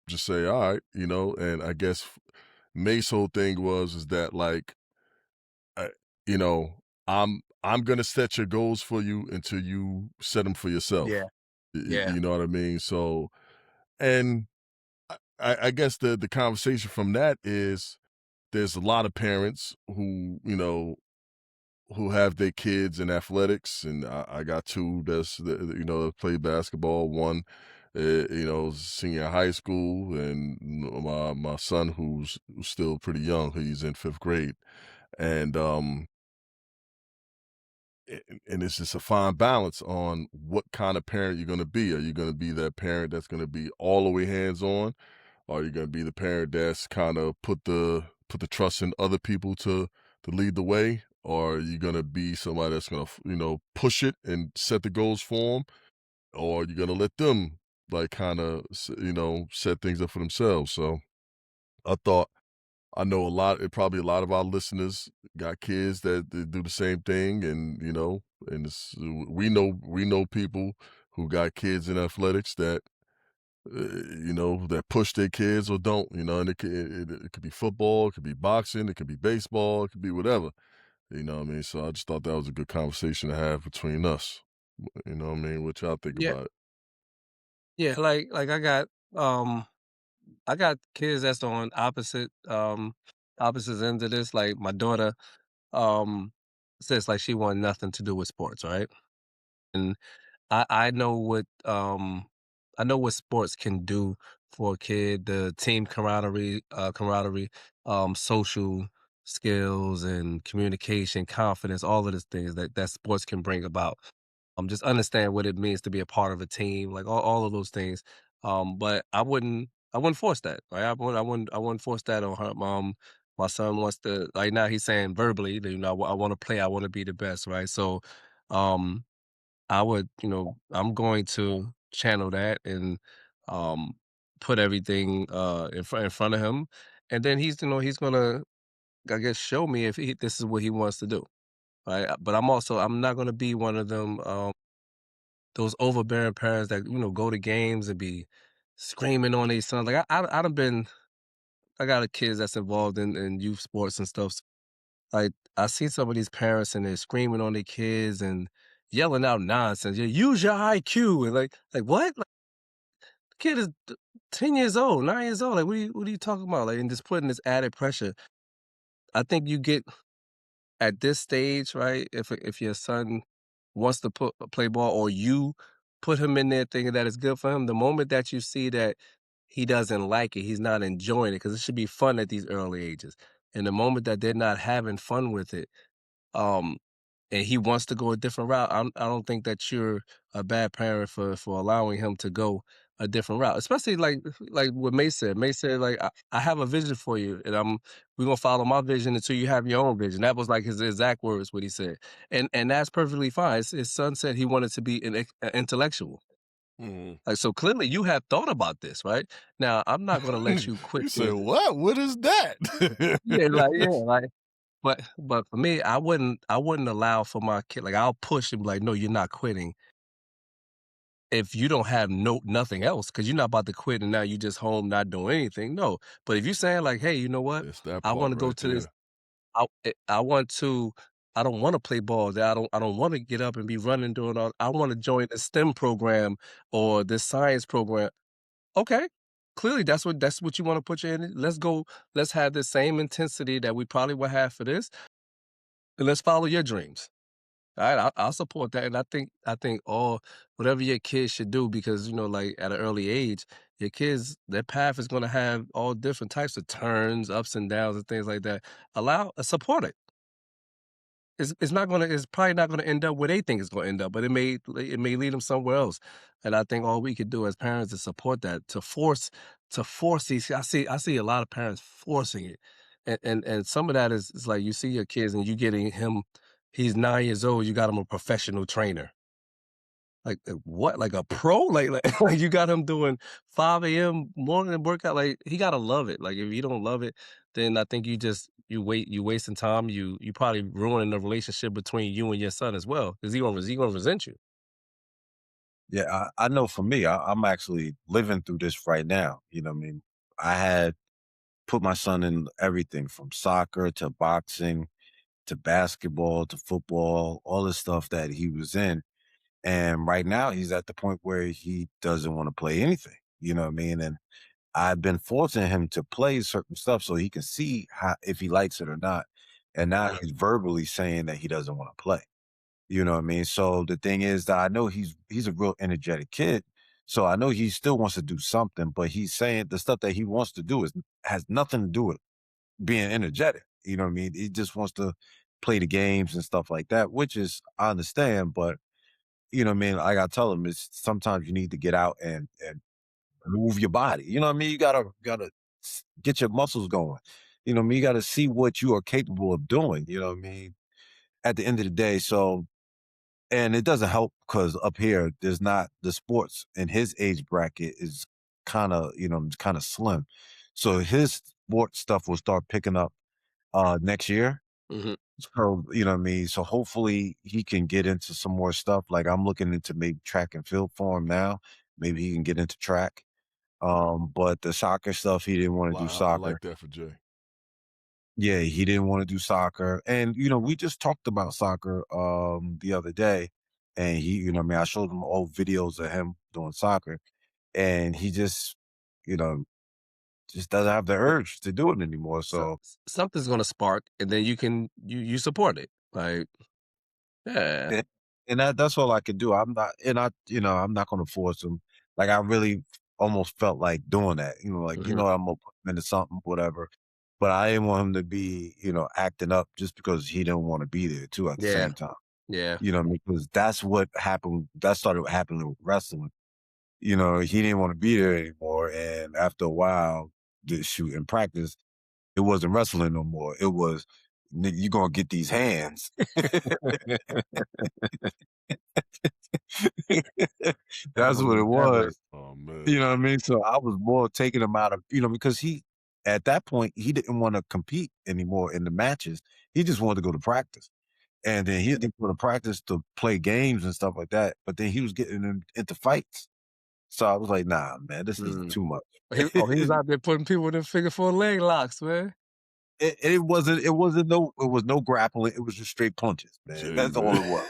just say, all right, and I guess May's whole thing is that like, I, you know, I'm gonna set your goals for you until you set them for Yeah. yourself. Yeah. You know what I mean? So, and I guess the conversation from that is there's a lot of parents who have their kids in athletics, and I got two that play basketball. One, senior high school, and my son who's still pretty young. He's in fifth grade, and and it's just a fine balance on what kind of parent you're going to be. Are you going to be that parent that's going to be all the way hands on? Or are you going to be the parent that's kind of put the trust in other people to lead the way? Or are you going to be somebody that's going to push it and set the goals for them? Or are you going to let them like kind of set things up for themselves? So I thought I know probably a lot of our listeners got kids that do the same thing, and and we know people who got kids in athletics that that push their kids or don't, and it could be football, it could be boxing, it could be baseball, it could be whatever, you know what I mean? So I just thought that was a good conversation to have between us, you know what I mean? What y'all think Yeah. about it? Yeah. Like I got kids that's on opposite opposites ends of this. Like my daughter, um, says like she want nothing to do with sports, right? And I know I know what sports can do for a kid, the team camaraderie, social skills and communication, confidence, all of these things that sports can bring about. Just understand what it means to be a part of a team, like all of those things. But I wouldn't force that, right? I wouldn't force that on her. My son wants to like now he's saying verbally, that, I want to play, I want to be the best, right? So, um, I would, I'm going to channel that and um put everything in front of him. And then he's gonna, I guess, show me if this is what he wants to do. Right. But I'm not gonna be one of them those overbearing parents that, go to games and be screaming on their son. Like I done been I got a kids that's involved in youth sports and stuff. Like, I see some of these parents and they're screaming on their kids and yelling out nonsense. "Yeah, use your IQ," and like what? Like, the kid is 10 years old, 9 years old. Like, what are you talking about? Like, and just putting this added pressure. I think you get at this stage, right? If your son wants to play ball, or you put him in there thinking that it's good for him, the moment that you see that he doesn't like it, he's not enjoying it, because it should be fun at these early ages. And the moment that they're not having fun with it, um, and he wants to go a different route, I don't think that you're a bad parent for allowing him to go a different route, especially like what May said. May said, like, I have a vision for you, and we're gonna follow my vision until you have your own vision. That was like his exact words, what he said, and that's perfectly fine. His son said he wanted to be an intellectual. Mhm. Like, so clearly you have thought about this, right? Now, I'm not gonna let you quit You said, this. "What? What is that?" Yeah, like, but for me, I wouldn't allow for my kid, like, I'll push and be like, "No, you're not quitting if you don't have nothing else, because 'cause you're not about to quit and now you just home not doing anything." No, but if you're saying like, "Hey, you know what? It's that I part wanna go right to this, there. I want to, I don't wanna play ball, that I don't wanna get up and be running, doing all, I wanna join the STEM program or this science program." Okay. Clearly, that's what you wanna put your energy. Let's go, let's have the same intensity that we probably would have for this, and let's follow your dreams. Alright, I'll support that, and I think all whatever your kids should do, because, like, at an early age, your kids, their path is gonna have all different types of turns, ups and downs, and things like that. Support it. It's probably not gonna end up where they think it's gonna end up, but it may lead them somewhere else. And I think all we could do as parents is support that, to force these. I see a lot of parents forcing it. And some of that is like, you see your kids and you getting him, he's 9 years old, you got him a professional trainer. Like what? Like a pro? Like like you got him doing 5 a.m. morning workout. Like, he gotta love it. Like, if you don't love it, then I think you wasting time. You probably ruining the relationship between you and your son as well, because he gonna resent you. Yeah, I know for me, I'm actually living through this right now. You know what I mean? I had put my son in everything from soccer to boxing to basketball to football, all the stuff that he was in. And right now he's at the point where he doesn't want to play anything. You know what I mean? And I've been forcing him to play certain stuff so he can see how if he likes it or not. And now he's verbally saying that he doesn't want to play. You know what I mean? So the thing is that I know he's a real energetic kid. So I know he still wants to do something, but he's saying the stuff that he wants to do is has nothing to do with being energetic. You know what I mean? He just wants to play the games and stuff like that, which is I understand, but you know what I mean? I gotta tell him it's sometimes you need to get out and move your body. You know what I mean? You gotta get your muscles going. You know what I mean? You gotta see what you are capable of doing. You know what I mean? At the end of the day, so and it doesn't help because up here, there's not the sports in his age bracket is kind of, kind of slim. So his sports stuff will start picking up next year. Mhm. So, you know what I mean? So hopefully he can get into some more stuff. Like I'm looking into maybe track and field for him now. Maybe he can get into track. But the soccer stuff, he didn't want to do I soccer. like that for Jay. Yeah, he didn't wanna do soccer, and, we just talked about soccer, the other day, and I mean, I showed him old videos of him doing soccer, and he just, you know, just doesn't have the urge to do it anymore. So, So something's gonna spark, and then you support it. Like, yeah. and, that's all I could do. I'm not, and I'm not going to force him. Like I really almost felt like doing that. Like Mhm. I'm gonna put him into something, whatever. But I didn't want him to be, acting up just because he didn't want to be there too at the Yeah, same time. yeah. You know what I mean? Because that's what happened. That started happening with wrestling. He didn't want to be there anymore. And after a while, in practice, it wasn't wrestling no more. It was, nigga, you gonna get these hands. That That's was what it never. was. Oh man. You know what I mean? So I was more taking him out of, because at that point, he didn't want to compete anymore in the matches. He just wanted to go to practice. And then he didn't go to practice to play games and stuff like that. But then he was getting into fights. So I was like, nah, man, this is Mm. too much. He was out there putting people in figure four leg locks, man. It was no grappling. It was just straight punches, man. Gee, That's all man. it was.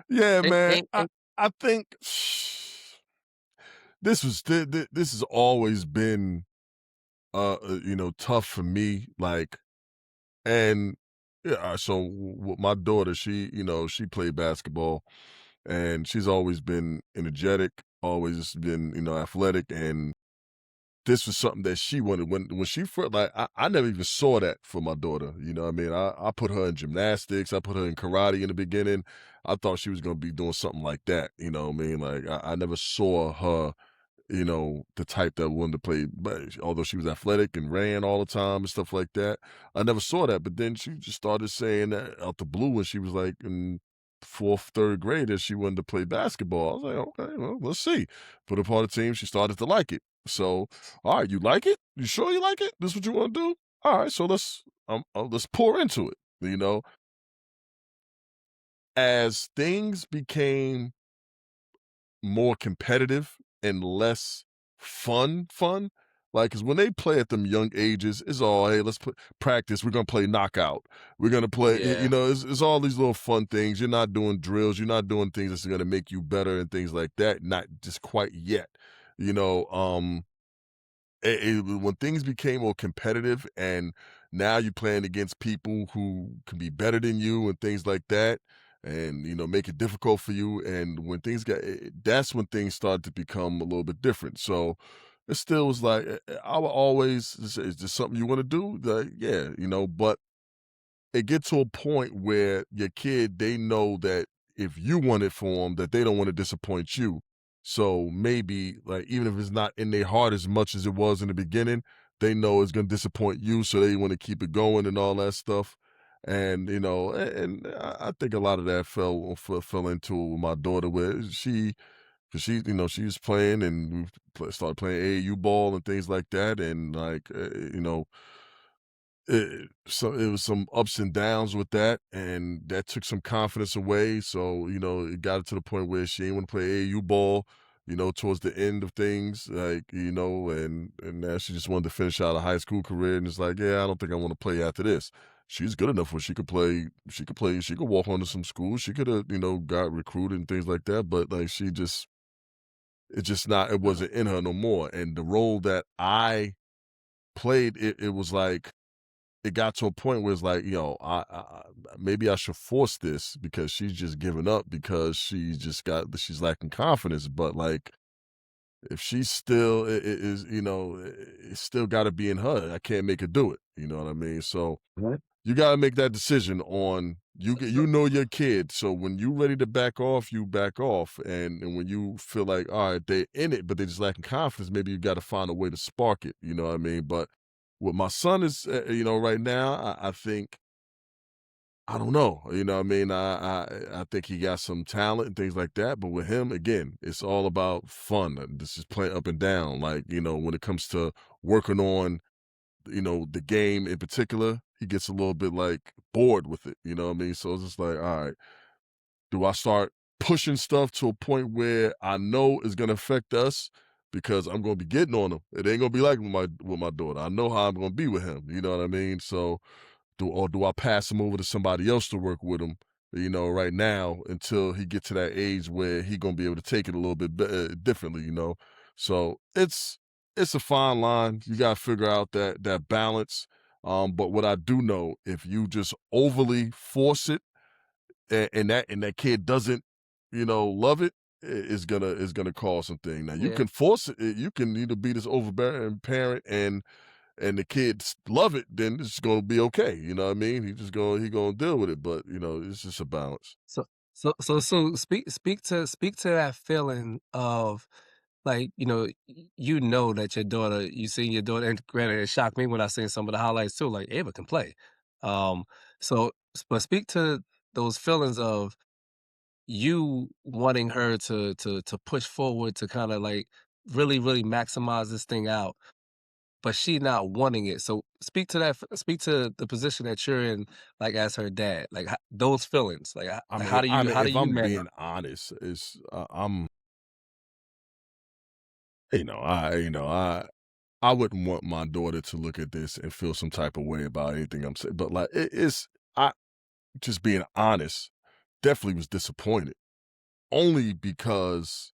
Yeah, Ain't man. ain't I ain't I think this has always been tough for me. Like, and yeah, so with my daughter, she played basketball, and she's always been energetic, always been athletic, and this was something that she wanted when she first, like, I never even saw that for my daughter. You know what I mean? I put her in gymnastics, I put her in karate in the beginning. I thought she was gonna be doing something like that. You know what I mean? Like I never saw her, the type that wanted to play, but although she was athletic and ran all the time and stuff like that, I never saw that. But then she just started saying that out the blue when she was like in fourth, third grade that she wanted to play basketball. I was like, okay, well, let's see. Put her part of the team, she started to like it. So, all right, you like it? You sure you like it? This what you want to do? All right, so let's pour into it. As things became more competitive and less fun. Like, cause when they play at them young ages, it's all, hey, let's practice. We're gonna play knockout. We're gonna play. yeah. It's all these little fun things. You're not doing drills. You're not doing things that's gonna make you better and things like that. Not just quite yet. You know, when things became more competitive and now you're playing against people who can be better than you and things like that, and make it difficult for you, and when things that's when things started to become a little bit different. So it still was like, I would always say, is this something you want to do? Like, yeah, but it gets to a point where your kid, they know that if you want it for them, that they don't want to disappoint you. So maybe, like, even if it's not in their heart as much as it was in the beginning, they know it's going to disappoint you, so they want to keep it going and all that stuff. And and I think a lot of that fell into it with my daughter, where because she was playing, and we started playing AAU ball and things like that, and like so it was some ups and downs with that, and that took some confidence away. So, it got to the point where she didn't want to play AAU ball, towards the end of things, like, and now she just wanted to finish out a high school career, and it's like, yeah, I don't think I want to play after this. She's good enough where she could walk onto some schools. She could have, got recruited and things like that, but like it's just not, it wasn't in her no more. And the role that I played, it was like, it got to a point where it's like, maybe I should force this because she's just giving up because she's lacking confidence. But like, if she's still is, it's still got to be in her. I can't make her do it. You know what I mean? So Right. you got to make that decision on your kid. So when you ready to back off, you back off, and when you feel like, all right, they're in it, but they're just lacking confidence, maybe you got to find a way to spark it. You know what I mean? But what my son is, right now, I think, I don't know. You know what I mean? I think he got some talent and things like that. But with him, again, it's all about fun. And this is playing up and down. Like, when it comes to working on, the game in particular, he gets a little bit like bored with it. You know what I mean? So it's just like, all right, do I start pushing stuff to a point where I know it's gonna affect us because I'm gonna be getting on him. It ain't gonna be like with my daughter. I know how I'm gonna be with him. You know what I mean? So do I pass him over to somebody else to work with him? Right now until he gets to that age where he gonna be able to take it a little bit differently. So it's a fine line. You gotta figure out that balance. But what I do know, if you just overly force it, and that kid doesn't, love it, it's gonna cause something. Now you Yeah. can force it. You can either be this overbearing parent and the kids love it, then it's gonna be okay. You know what I mean? He gonna deal with it. But it's just a balance. So so speak to that feeling of like, you know that your daughter you seen your daughter, and granted, it shocked me when I seen some of the highlights too, like Ava can play. Um, but speak to those feelings of you wanting her to push forward to kind of like really, really maximize this thing out, but she not wanting it. So speak to that. Speak to the position that you're in, like as her dad, like those feelings. Like I mean, how do if you I'm manage? being honest, you know, I, you know, I wouldn't want my daughter to look at this and feel some type of way about anything I'm saying. But like, I just being honest, definitely was disappointed. Only because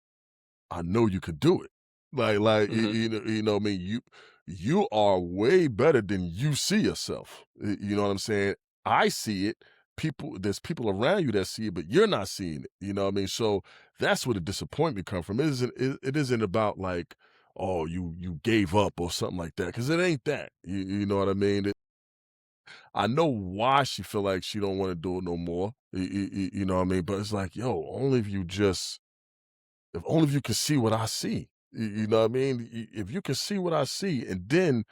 I know you could do it. Like Hmm. what I mean, you are way better than you see yourself. You know what I'm saying? I see it. There's people around you that see it, but you're not seeing it. You know what I mean? So that's where the disappointment comes from. It isn't about like, oh, you gave up or something like that, because it ain't that. You know what I mean? I know why she feel like she don't want to do it no more. You know what I mean? But it's like, yo, if only if you can see what I see. You know what I mean? If you can see what I see and then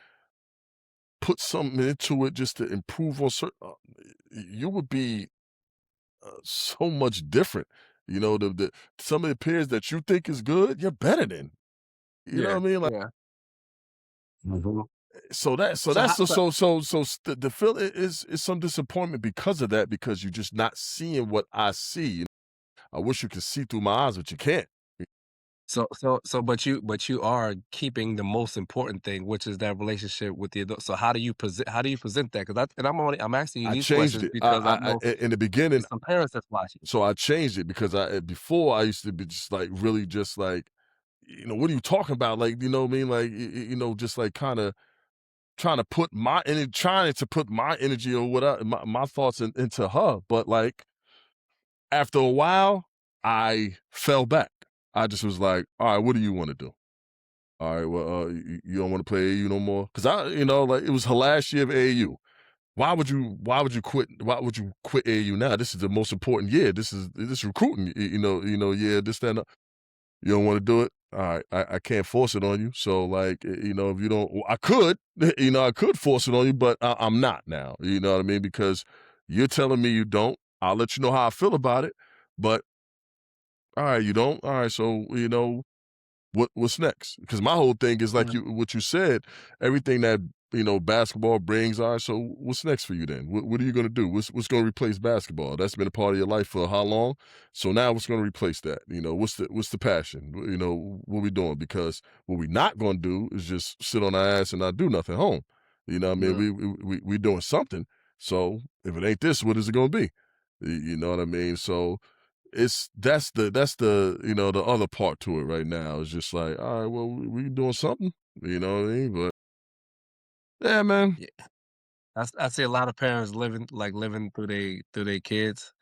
put something into it just to improve on certain, you would be so much different. Some of the peers that you think is good, you're better than. You know Yeah, what I mean? Like, yeah. Mhm. so So that's how? the feel is some disappointment because of that, because you're just not seeing what I see. I wish you could see through my eyes, but you can't. But you are keeping the most important thing, which is that relationship with the adult. So how do you present that? Because I'm asking you I these changed questions it. because I know In the beginning, there's some parents that's watching. so I changed it because before I used to be just like really just like, what are you talking about? Like, you know what I mean? Like, just like kind of trying to put my energy or what my thoughts into her. But like after a while, I fell back. I just was like, all right, what do you want to do? All right, well, you don't want to play AAU no more? Because like it was her last year of AAU. Why would you quit? Why would you quit AAU now? This is the most important year. This recruiting, yeah, this, that, and you don't want to do it. All right, I can't force it on you. So like, if you don't, I could, I could force it on you, but I'm not now. You know what I mean? Because you're telling me you don't. I'll let you know how I feel about it. But all right, you don't. All right, so what's next? Because my whole thing is like what you said, everything that basketball brings. All right, so what's next for you then? What are you gonna do? What's gonna replace basketball? That's been a part of your life for how long? So now what's gonna replace that? What's the passion? What we doing? Because what we not gonna do is just sit on our ass and not do nothing home. You know what I mean? Mhm. We doing something. So if it ain't this, what is it gonna be? You know what I mean? So that's the the other part to it right now. It's just like, all right, well, we doing something, you know what I mean? But yeah, man. Yeah, I see a lot of parents living through their kids,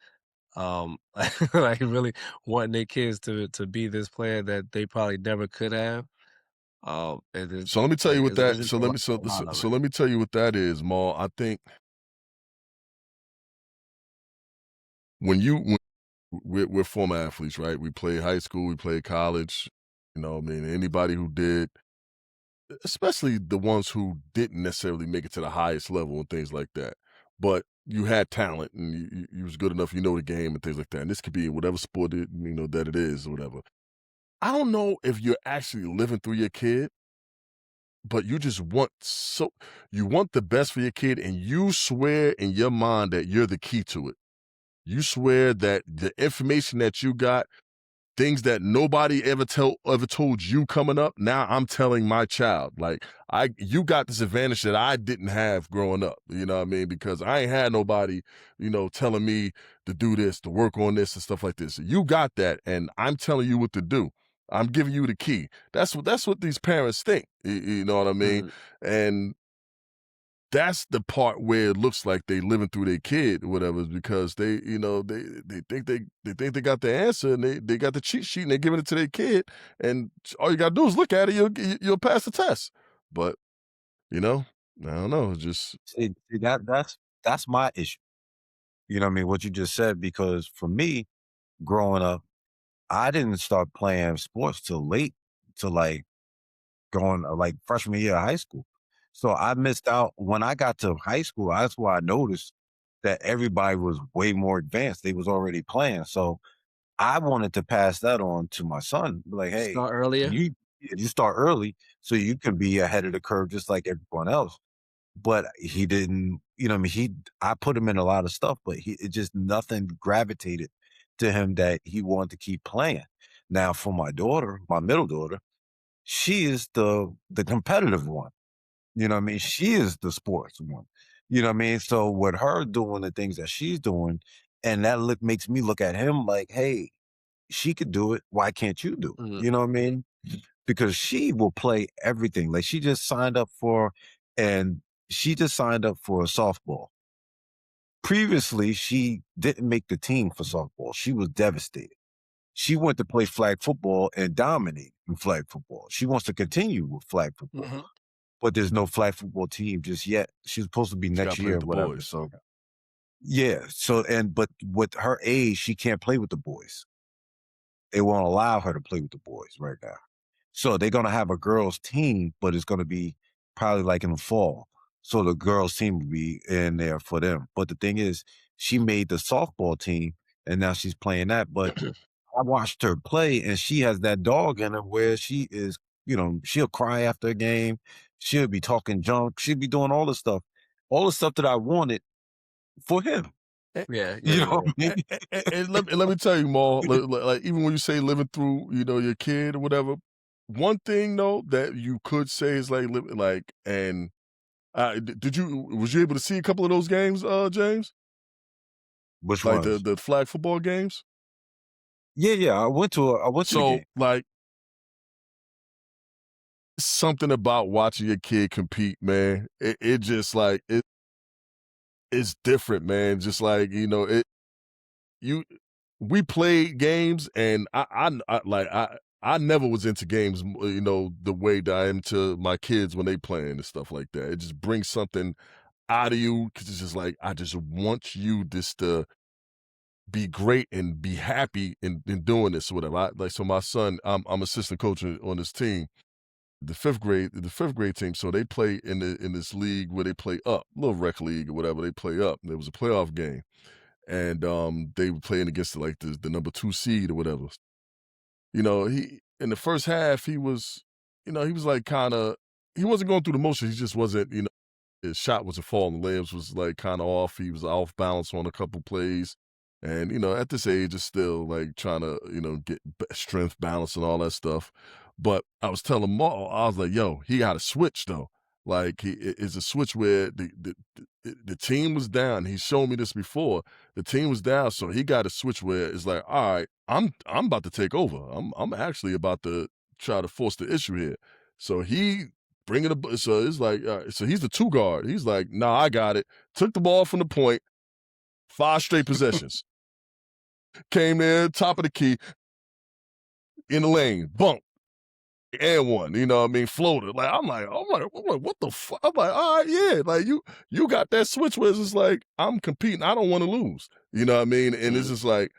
like really wanting their kids to be this player that they probably never could have. And it's So let me tell like you what it's that. just So let me a lot of so it. let me tell you what that is, Maul. I think when we're former athletes, right? We played high school, we played college. I mean, anybody who did, especially the ones who didn't necessarily make it to the highest level and things like that. But you had talent and you was good enough, the game and things like that. And this could be in whatever sport that it is or whatever. I don't know if you're actually living through your kid, but you want the best for your kid, and you swear in your mind that you're the key to it. You swear that the information that you got, things that nobody ever told you coming up, now I'm telling my child. Like you got this advantage that I didn't have growing up. You know what I mean? Because I ain't had nobody, telling me to do this, to work on this and stuff like this. You got that, and I'm telling you what to do. I'm giving you the key. That's what these parents think. You know what I mean? Mhm. And that's the part where it looks like they living through their kid or whatever, is because they think they got the answer, and they got the cheat sheet, and they're giving it to their kid, and all you gotta do is look at it, you'll pass the test. But you know, I don't know. It's just See, that's my issue. You know what I mean? What you just said, because for me, growing up, I didn't start playing sports till late, till like going like freshman year of high school. So I missed out when I got to high school. That's why I noticed that everybody was way more advanced. They was already playing. So I wanted to pass that on to my son. Be like, hey, Start earlier. you start early so you can be ahead of the curve just like everyone else. But he didn't, you know, what I mean, I put him in a lot of stuff, but it just nothing gravitated to him that he wanted to keep playing. Now, for my daughter, my middle daughter, she is the competitive one. You know what I mean? She is the sports one. You know what I mean? So with her doing the things that she's doing, and that makes me look at him like, hey, she could do it. Why can't you do it? Mhm. You know what I mean? Because she will play everything. Like and she just signed up for softball. Previously, she didn't make the team for softball. She was devastated. She went to play flag football and dominate in flag football. She wants to continue with flag football, Mhm. but there's no flag football team just yet. She's supposed to be you gotta next play year with or the whatever. boys. So yeah. So but with her age, she can't play with the boys. They won't allow her to play with the boys right now. So they're gonna have a girls' team, but it's gonna be probably like in the fall. So the girls' team will be in there for them. But the thing is, she made the softball team, and now she's playing that. But I watched her play, and she has that dog in her where she is, she'll cry after a game. She'll be talking junk. She'll be doing all the stuff that I wanted for him. Yeah, yeah, You yeah, know yeah. what I mean? And let me tell you, Maul, like even when you say living through, your kid or whatever, one thing though that you could say is like and was you able to see a couple of those games, James? Which Like the ones? the flag football games? Yeah, yeah. I went to the So game. like something about watching your kid compete, man. It just like it's different, man. Just like, you we played games, and I never was into games, the way that I am to my kids when they playing and stuff like that. It just brings something out of you, because it's just like I just want you just to be great and be happy in doing this or whatever. So my son, I'm assistant coach on this team, the fifth grade team. So they play in this league where they play up, little rec league or whatever. They play up. There was a playoff game, and they were playing against like the number 2 seed or whatever. He in the first half he was like he wasn't going through the motions. He just wasn't, his shot wasn't falling. The legs was like kind of off. He was off balance on a couple plays. And, at this age, it's still like trying to, get strength, balance, and all that stuff. But I was telling Maul, I was like, yo, he got a switch though. Like it's a switch where the team was down. He showed me this before. The team was down, so he got a switch where it's like, all right, I'm about to take over. I'm actually about to try to force the issue here. So he bringing the so it's like, so he's the 2 guard. He's like, "Nah, I got it." Took the ball from the point, 5 straight possessions. Came in, top of the key, in the lane, bump, and one. You know what I mean? Floated. Like I'm like, what the fuck? I'm like, all right, yeah. Like you got that switch where it's just like, I'm competing. I don't want to lose. You know what I mean? And it's Mhm. just like,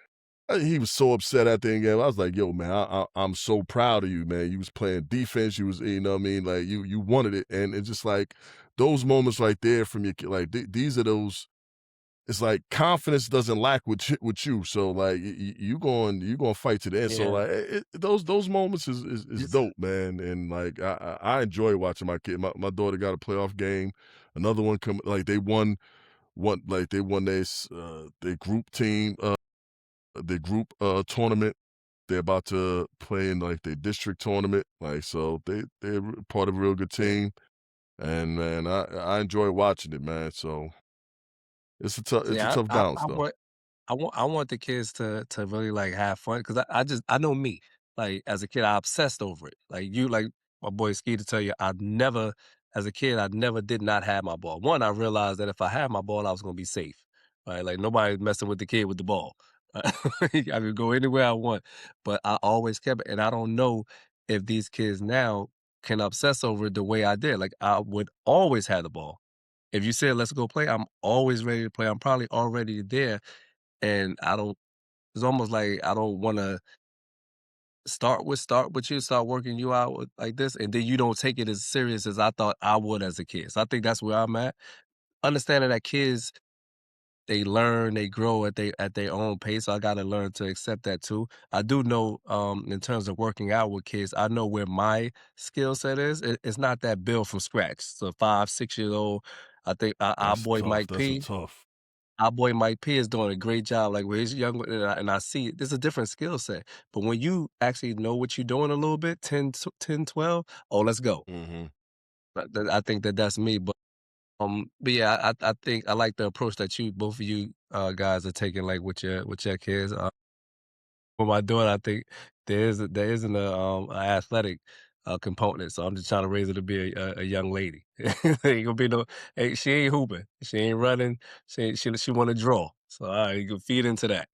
he was so upset at the end game. I was like, yo, man, I'm so proud of you, man. You was playing defense. You was, you know what I mean? Like you wanted it. And it's just like those moments right there from your kid, like these are those, it's like confidence doesn't lack with you. So like you going to fight to the end. So Yeah. like those moments is Just dope, man. And like I enjoy watching my kid. My daughter got a playoff game. Another one come, like they won their group team, their group tournament. They're about to play in like their district tournament. Like, so they're part of a real good yeah. team. And man, I enjoy watching it, man. So it's a Yeah, tough balance though. I want the kids to really, like, have fun, 'cause I know me. like as a kid, I obsessed over it. Like my boy Ski to tell you, I never, as a kid, I never did not have my ball. One, I realized that if I had my ball, I was gonna be safe. Right, like nobody messing with the kid with the ball. I could go anywhere I want, but I always kept it. And I don't know if these kids now can obsess over it the way I did. Like I would always have the ball. If you said let's go play, I'm always ready to play. I'm probably already there, and I don't. It's almost like I don't want to start with you, start working you out like this, and then you don't take it as serious as I thought I would as a kid. So I think that's where I'm at. Understanding that kids they learn, they grow at their own pace. So I gotta learn to accept that too. I do know, in terms of working out with kids, I know where my skill set is. It's not that build from scratch. So 5, 6 years old, I think our That's boy tough. Mike That's a P. tough. Our boy Mike P is doing a great job. Like where he's young, and I see it. There's a different skill set. But when you actually know what you're doing a little bit, 10, 12, oh, let's go. Mhm. I think that that's me. But yeah, I think I like the approach that you both of you guys are taking, like with your kids. With my daughter, I think there isn't a athletic component, so I'm just trying to raise her to be a young lady. Ain't gonna be no, she ain't hooping, she ain't running, she want to draw. So all right, you can feed into that.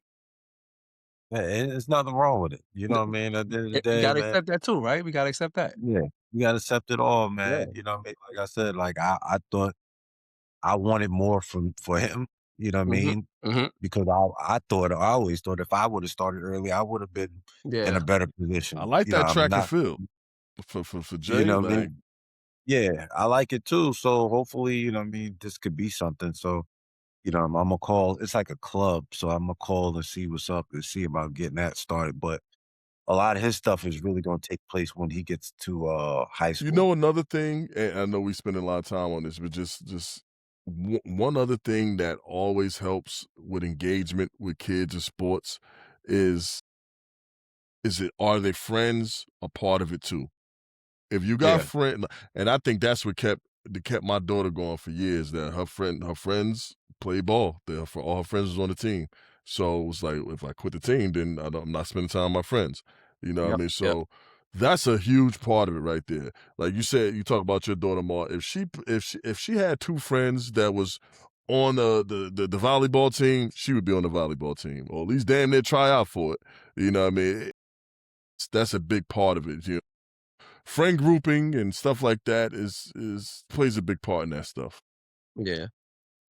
Yeah, it's nothing wrong with it. You know Th- what I mean? At the end of the We day, gotta man. accept that too, right? We gotta accept that. Yeah, you gotta accept it all, man. Yeah. You know what I mean? Like I said, like I thought I wanted more from for him. You know what I Hmm. mean? Hmm. Because I always thought if I would have started early, I would have been in a Yeah. better I position. like You know, that I'm track and not. field for You Jay. know what I Like mean? Yeah, I like it too. So hopefully, you know what I mean, this could be something. So, I'm gonna call. It's like a club, so I'm gonna call and see what's up and see about getting that started. But a lot of his stuff is really gonna take place when he gets to high you school. know another thing, and I know we spend a lot of time on this, but just one other thing that always helps with engagement with kids in sports is it are they friends a part of it too? If you got Yeah. friend and I think that's what kept my daughter going for years, that her friends play ball. For all her friends was on the team. So it was like if I quit the team, then I'm not spending time with my friends. You know what I Yep. mean? Yep. So that's a huge part of it right there. Like you said, you talk about your daughter more. If she had two friends that was on the volleyball team, she would be on the volleyball team, or at least damn near try out for it. You know what I mean? That's a big part of it. Friend grouping and stuff like that is plays a big part in that stuff. Yeah.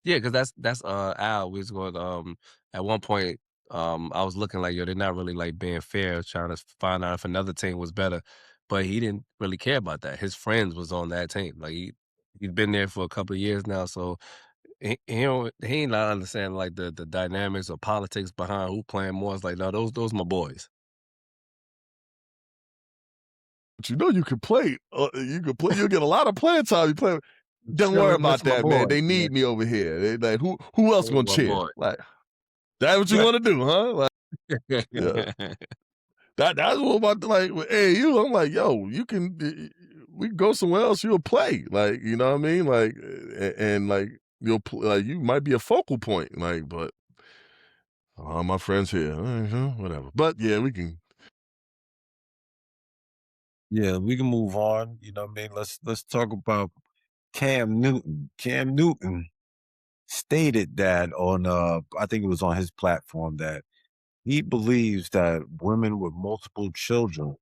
Yeah, because that's Al. We was going at one point, I was looking like, yo, they're not really like being fair, trying to find out if another team was better. But he didn't really care about that. His friends was on that team. Like he's been there for a couple of years now. So he ain't not understanding like the dynamics or politics behind who playing more. It's like, no, those my boys. But you can play, you'll get a lot of playing time. You play. Don't worry Chilling with about my that, man. boys, They man. need me over here. They like who else Those gonna my cheer? boys. Like that's what you want to do, huh? Like yeah, that's what about like with AAU. I'm like, yo, we can go somewhere else. You'll play, like you know what I mean, like and like like you might be a focal point, like but all my friends here, whatever. But yeah, we can. Yeah, we can move on. You know what I mean? Let's talk about Cam Newton. Cam Newton stated that on I think it was on his platform that he believes that women with multiple children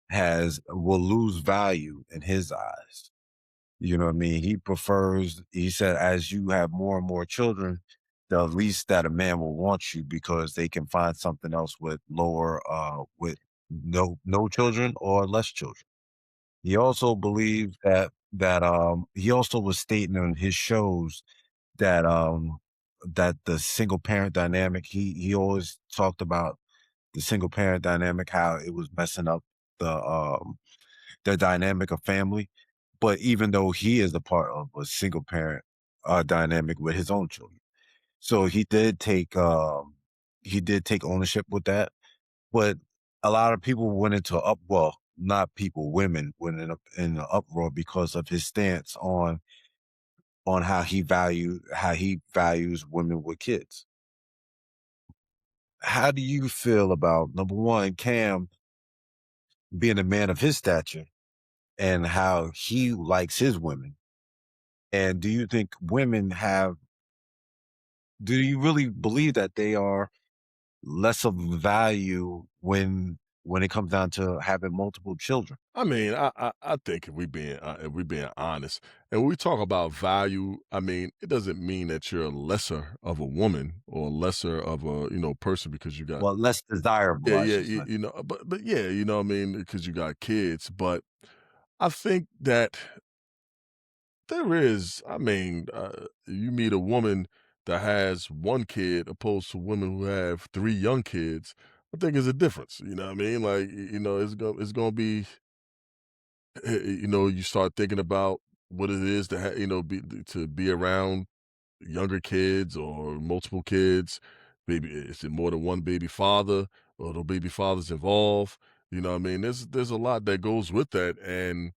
has will lose value in his eyes. You know what I mean? He said, as you have more and more children, the least that a man will want you because they can find something else with no children or less children. He also believed that he also was stating on his shows that the single parent dynamic, he always talked about the single parent dynamic, how it was messing up the dynamic of family. But even though he is a part of a single parent dynamic with his own children. So he did take ownership with that. But a lot of people went into not people, women went in an uproar because of his stance on how he values women with kids. How do you feel about number one, Cam? being a man of his stature and how he likes his women. And do you think women have, do you really believe that they are less of value when it comes down to having multiple children? I mean, I think if we being honest, and when we talk about value, I mean, it doesn't mean that you're lesser of a woman or lesser of a person because you got Well, less desirable, yeah I yeah should say. but yeah what I mean because you got kids, but I think that there is, I mean, you meet a woman that has one kid opposed to women who have three young kids. I think there's a difference. You know what I mean? Like, it's gonna be, you start thinking about what it is to to be around younger kids or multiple kids. Maybe is it more than one baby father or the baby fathers involved? You know what I mean? There's a lot that goes with that, and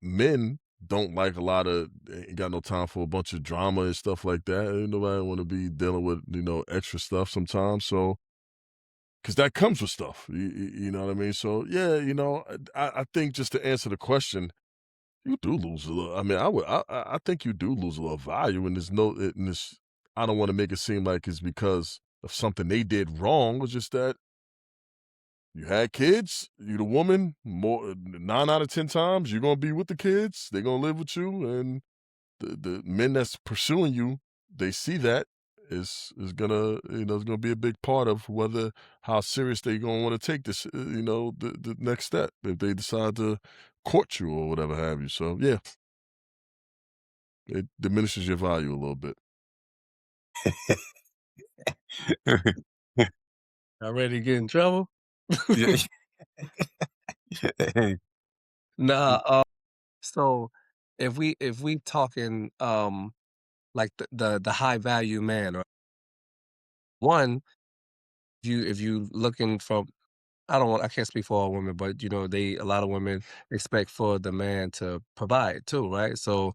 men don't like a lot of ain't got no time for a bunch of drama and stuff like that. Ain't nobody want to be dealing with extra stuff sometimes. So because that comes with stuff, you know what I mean. So yeah, I think just to answer the question, you do lose a little. I mean, I think you do lose a little value, and there's no in this. I don't want to make it seem like it's because of something they did wrong. It's just that you had kids, you the woman, more 9 out of 10 times, you're gonna be with the kids, they're gonna live with you, and the men that's pursuing you, they see that is gonna, it's gonna be a big part of whether how serious they gonna want to take this, the next step if they decide to court you or whatever have you. So yeah, it diminishes your value a little bit. Y'all ready to get in trouble? Yeah. Nah. So if we talking like the high value man, or one, if you looking for, I can't speak for all women, but a lot of women expect for the man to provide too, right? So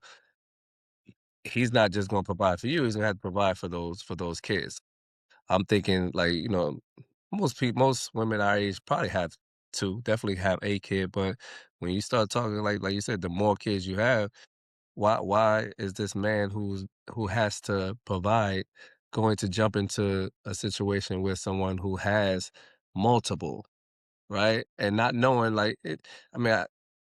he's not just gonna provide for you, he's gonna have to provide for those kids. I'm thinking like, most women our age probably have two, definitely have a kid, but when you start talking like you said, the more kids you have, why is this man who has to provide going to jump into a situation with someone who has multiple, right? And not knowing like it. I mean, a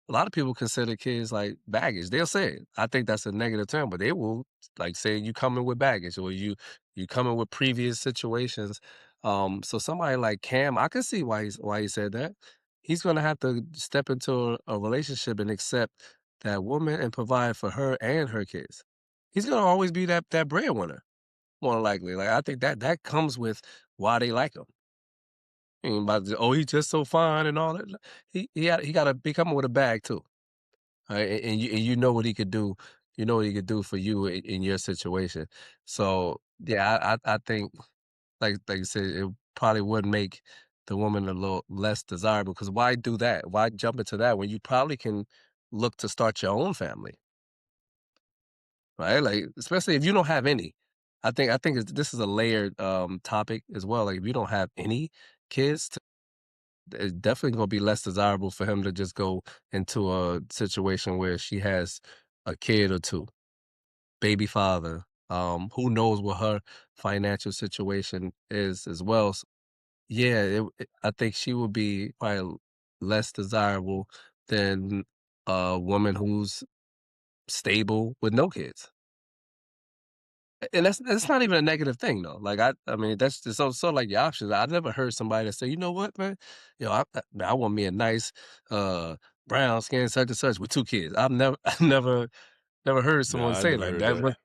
lot of people consider kids like baggage. They'll say it. I think that's a negative term, but they will like say you coming with baggage, or you coming with previous situations. So somebody like Cam, I can see why he said that. He's gonna have to step into a relationship and accept that woman and provide for her and her kids. He's gonna always be that breadwinner, more likely. Like I think that comes with why they like him. Ain't about to, oh, he's just so fine and all that. He gotta be coming with a bag too, right? And you know what he could do. You know what he could do for you in your situation. So yeah, I think like you said, it probably would make the woman a little less desirable. Because why do that? Why jump into that when you probably can look to start your own family, right? Like especially if you don't have any. I think this is a layered topic as well. Like if you don't have any kids, it's definitely gonna be less desirable for him to just go into a situation where she has a kid or two, baby father. Who knows what her financial situation is as well. Yeah, I think she would be probably less desirable than a woman who's stable with no kids. And that's not even a negative thing though. Like I mean that's just so like your options. I never heard somebody that say, you know what, man, I want me a nice brown skin such and such with two kids. I've never I never heard Yeah, someone I say never like heard that. that. But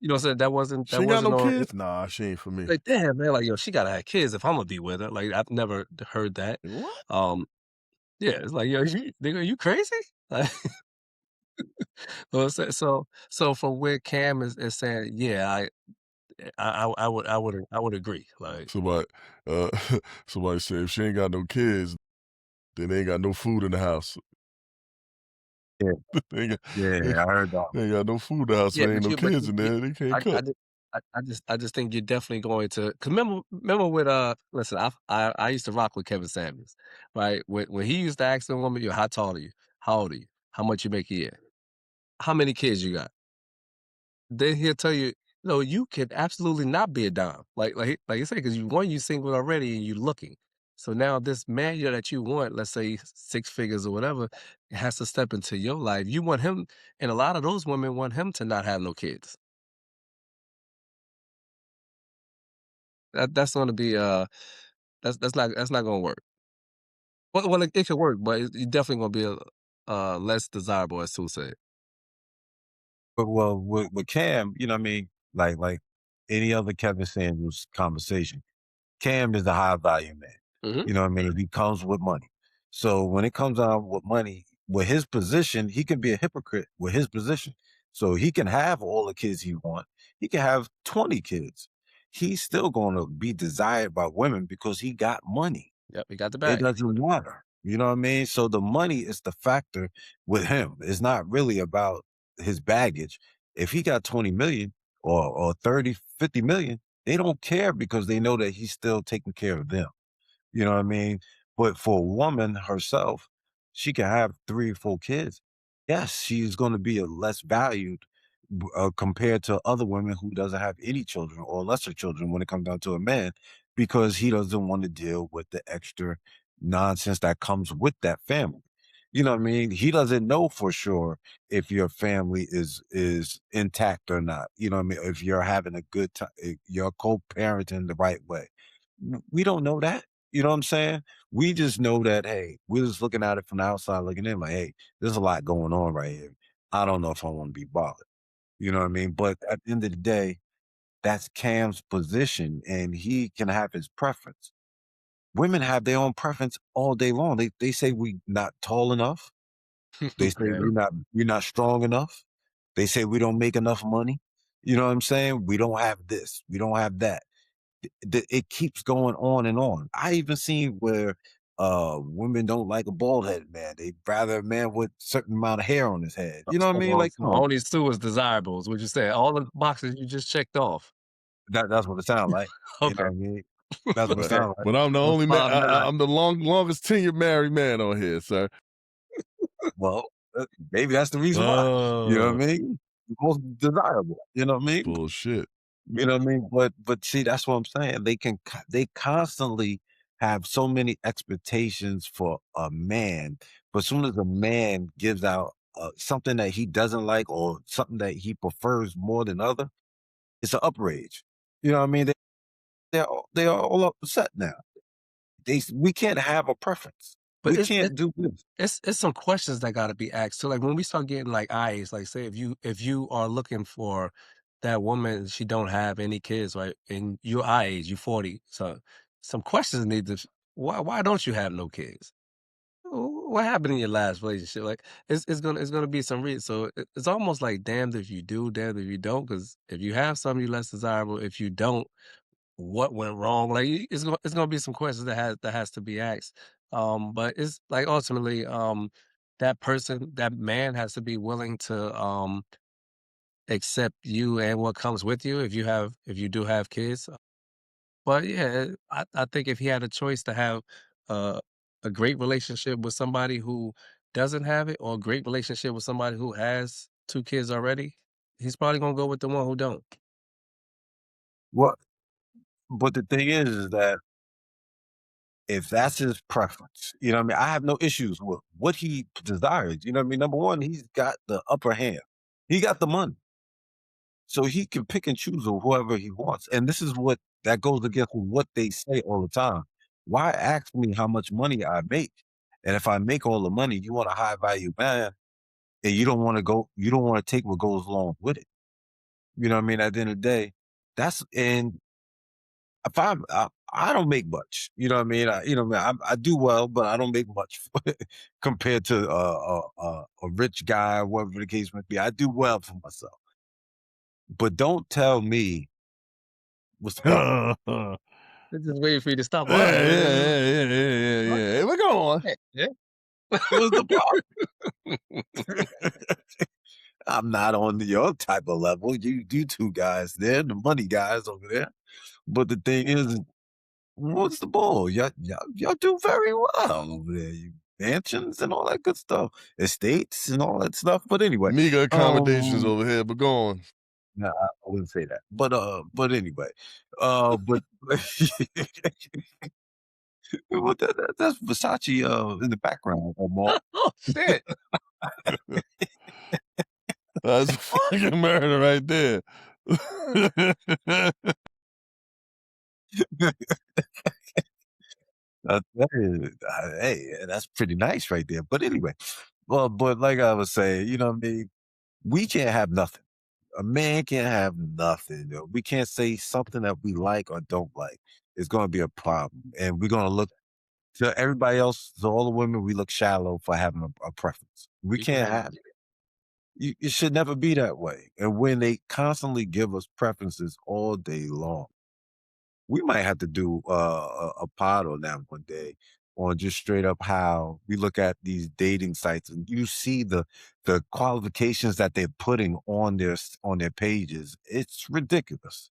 what I'm saying, that wasn't She ain't got no on kids. Nah, she ain't for me. like damn man, like she gotta have kids if I'm gonna be with her. Like I've never heard that. What? Um yeah, it's like nigga, you crazy? Like, so for where Cam is saying, yeah, I would agree. Like, Somebody, uh, somebody said if she ain't got no kids, then they ain't got no food in the house. Yeah, they, ain't got, yeah, they, I heard that. they ain't got no food in the house, so yeah, there ain't no but kids in you there. They can't I cook. I just think you're definitely going to, cause remember with listen, I used to rock with Kevin Samuels, right? When he used to ask the woman, "Yo, how tall are you? How old are you? How much you make a year? How many kids you got?" Then he'll tell you, "No, you can absolutely not be a dom." Like you say, because you single already and you looking. So now this man that you want, let's say six figures or whatever, has to step into your life. You want him, and a lot of those women want him to not have no kids. That's gonna be that's not gonna work. Well, it could work, but it's definitely gonna be less desirable, as Sue said. But well, with Cam, you know what I mean? Like any other Kevin Samuels conversation, Cam is a high value man. Mhm. You know what I mean? He comes with money. So when it comes out with money, with his position, he can be a hypocrite with his position. So he can have all the kids he wants. He can have 20 kids. He's still going to be desired by women because he got money. Yep, he got the It bag. doesn't matter. You know what I mean? So the money is the factor with him. It's not really about his baggage. If he got 20 million or 30, 50 million, they don't care because they know that he's still taking care of them. You know what I mean? But for a woman herself, she can have 3 or 4 kids. Yes, she's gonna be a less valued compared to other women who doesn't have any children or lesser children when it comes down to a man, because he doesn't want to deal with the extra nonsense that comes with that family. You know what I mean? He doesn't know for sure if your family is intact or not. You know what I mean? If you're having a good time, you're co-parenting the right way. We don't know that. You know what I'm saying? We just know that, hey, we're just looking at it from the outside looking in, like, hey, there's a lot going on right here. I don't know if I want to be bothered. You know what I mean? But at the end of the day, that's Cam's position and he can have his preference. Women have their own preference all day long. They say we not tall enough. They say Yeah. we're not strong enough. They say we don't make enough money. You know what I'm saying? We don't have this. We don't have that. It keeps going on and on. I even seen where women don't like a bald headed man. They rather a man with certain amount of hair on his head. You know what I mean? Like, So come on. only Sue is desirable is what you said. All the boxes you just checked off. That's what it sounds like. You know Okay. what I mean? That's what it But Okay. sounds like. but I'm the Those only man. 5'9". I'm the longest tenure married man on here, sir. Well, maybe that's the reason why. You know Oh. what I mean? The most desirable. You know what I mean? Bullshit. You know what I mean? But see, that's what I'm saying. They constantly have so many expectations for a man, but as soon as a man gives out something that he doesn't like or something that he prefers more than other, it's an outrage. You know what I mean? They're all upset now. We can't have a preference. But We can't do this. it's some questions that gotta be asked. So, like, when we start getting, like, eyes, like, say, if you are looking for that woman, she don't have any kids, right? And you're our age, you 40, so some questions need to why don't you have no kids? What happened in your last relationship? Like, it's gonna be some reason. So it's almost like damned if you do, damned if you don't. Because if you have some, you're less desirable. If you don't, what went wrong? Like, it's gonna be some questions that has to be asked. But it's like ultimately, that person, that man has to be willing to accept you and what comes with you if you do have kids. But yeah, I think if he had a choice to have uh, a great relationship with somebody who doesn't have it, or a great relationship with somebody who has two kids already, he's probably gonna go with the one who don't. What? But the thing is that if that's his preference, you know what I mean? I have no issues with what he desires. You know what I mean? Number one, he's got the upper hand. He got the money. So he can pick and choose of whoever he wants. And this is what that goes against what they say all the time. Why ask me how much money I make? And if I make all the money, you want a high value man and you don't want to take what goes along with it. You know what I mean? At the end of the day, that's and if I don't make much, you know what I mean? I do well, but I don't make much compared to a rich guy, whatever the case may be. I do well for myself, but don't tell me what's the problem. Yeah, They're just waiting for you to stop yeah, lying. yeah, yeah, yeah, yeah, yeah. But go on. Yeah. What's the problem? I'm not on your type of level. You two guys there, the money guys over there. But the thing is, what's the bull? Y'all do very well over there. You mansions and all that good stuff, estates and all that stuff. But anyway, Meager accommodations over here, but go on. no, I wouldn't say that. But anyway, but well, that's Versace in the background, Omar. Oh shit! That's fucking murder right there. Hey, that's pretty nice right there. But anyway, well, but like I was saying, you know what I mean? We can't have nothing. A man can't have nothing. We can't say something that we like or don't like. It's going to be a problem. And we're going to look to everybody else, to all the women, we look shallow for having a preference. We You can can't have have it. It should never be that way. And when they constantly give us preferences all day long, we might have to do a pod on that one day, on just straight up how we look at these dating sites and you see the qualifications that they're putting on their pages. It's ridiculous.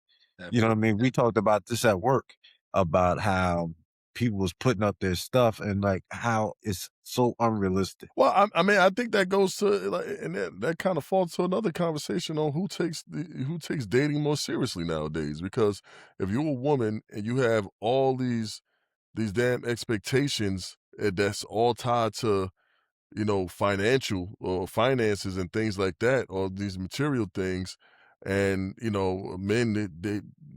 You know what I mean? We talked about this at work about how people was putting up their stuff and like how it's so unrealistic. Well, I mean, I think that goes to like, and that kind of falls to another conversation on who takes dating more seriously nowadays. Because if you're a woman and you have all these damn expectations, that's all tied to financial or finances and things like that, or these material things, and men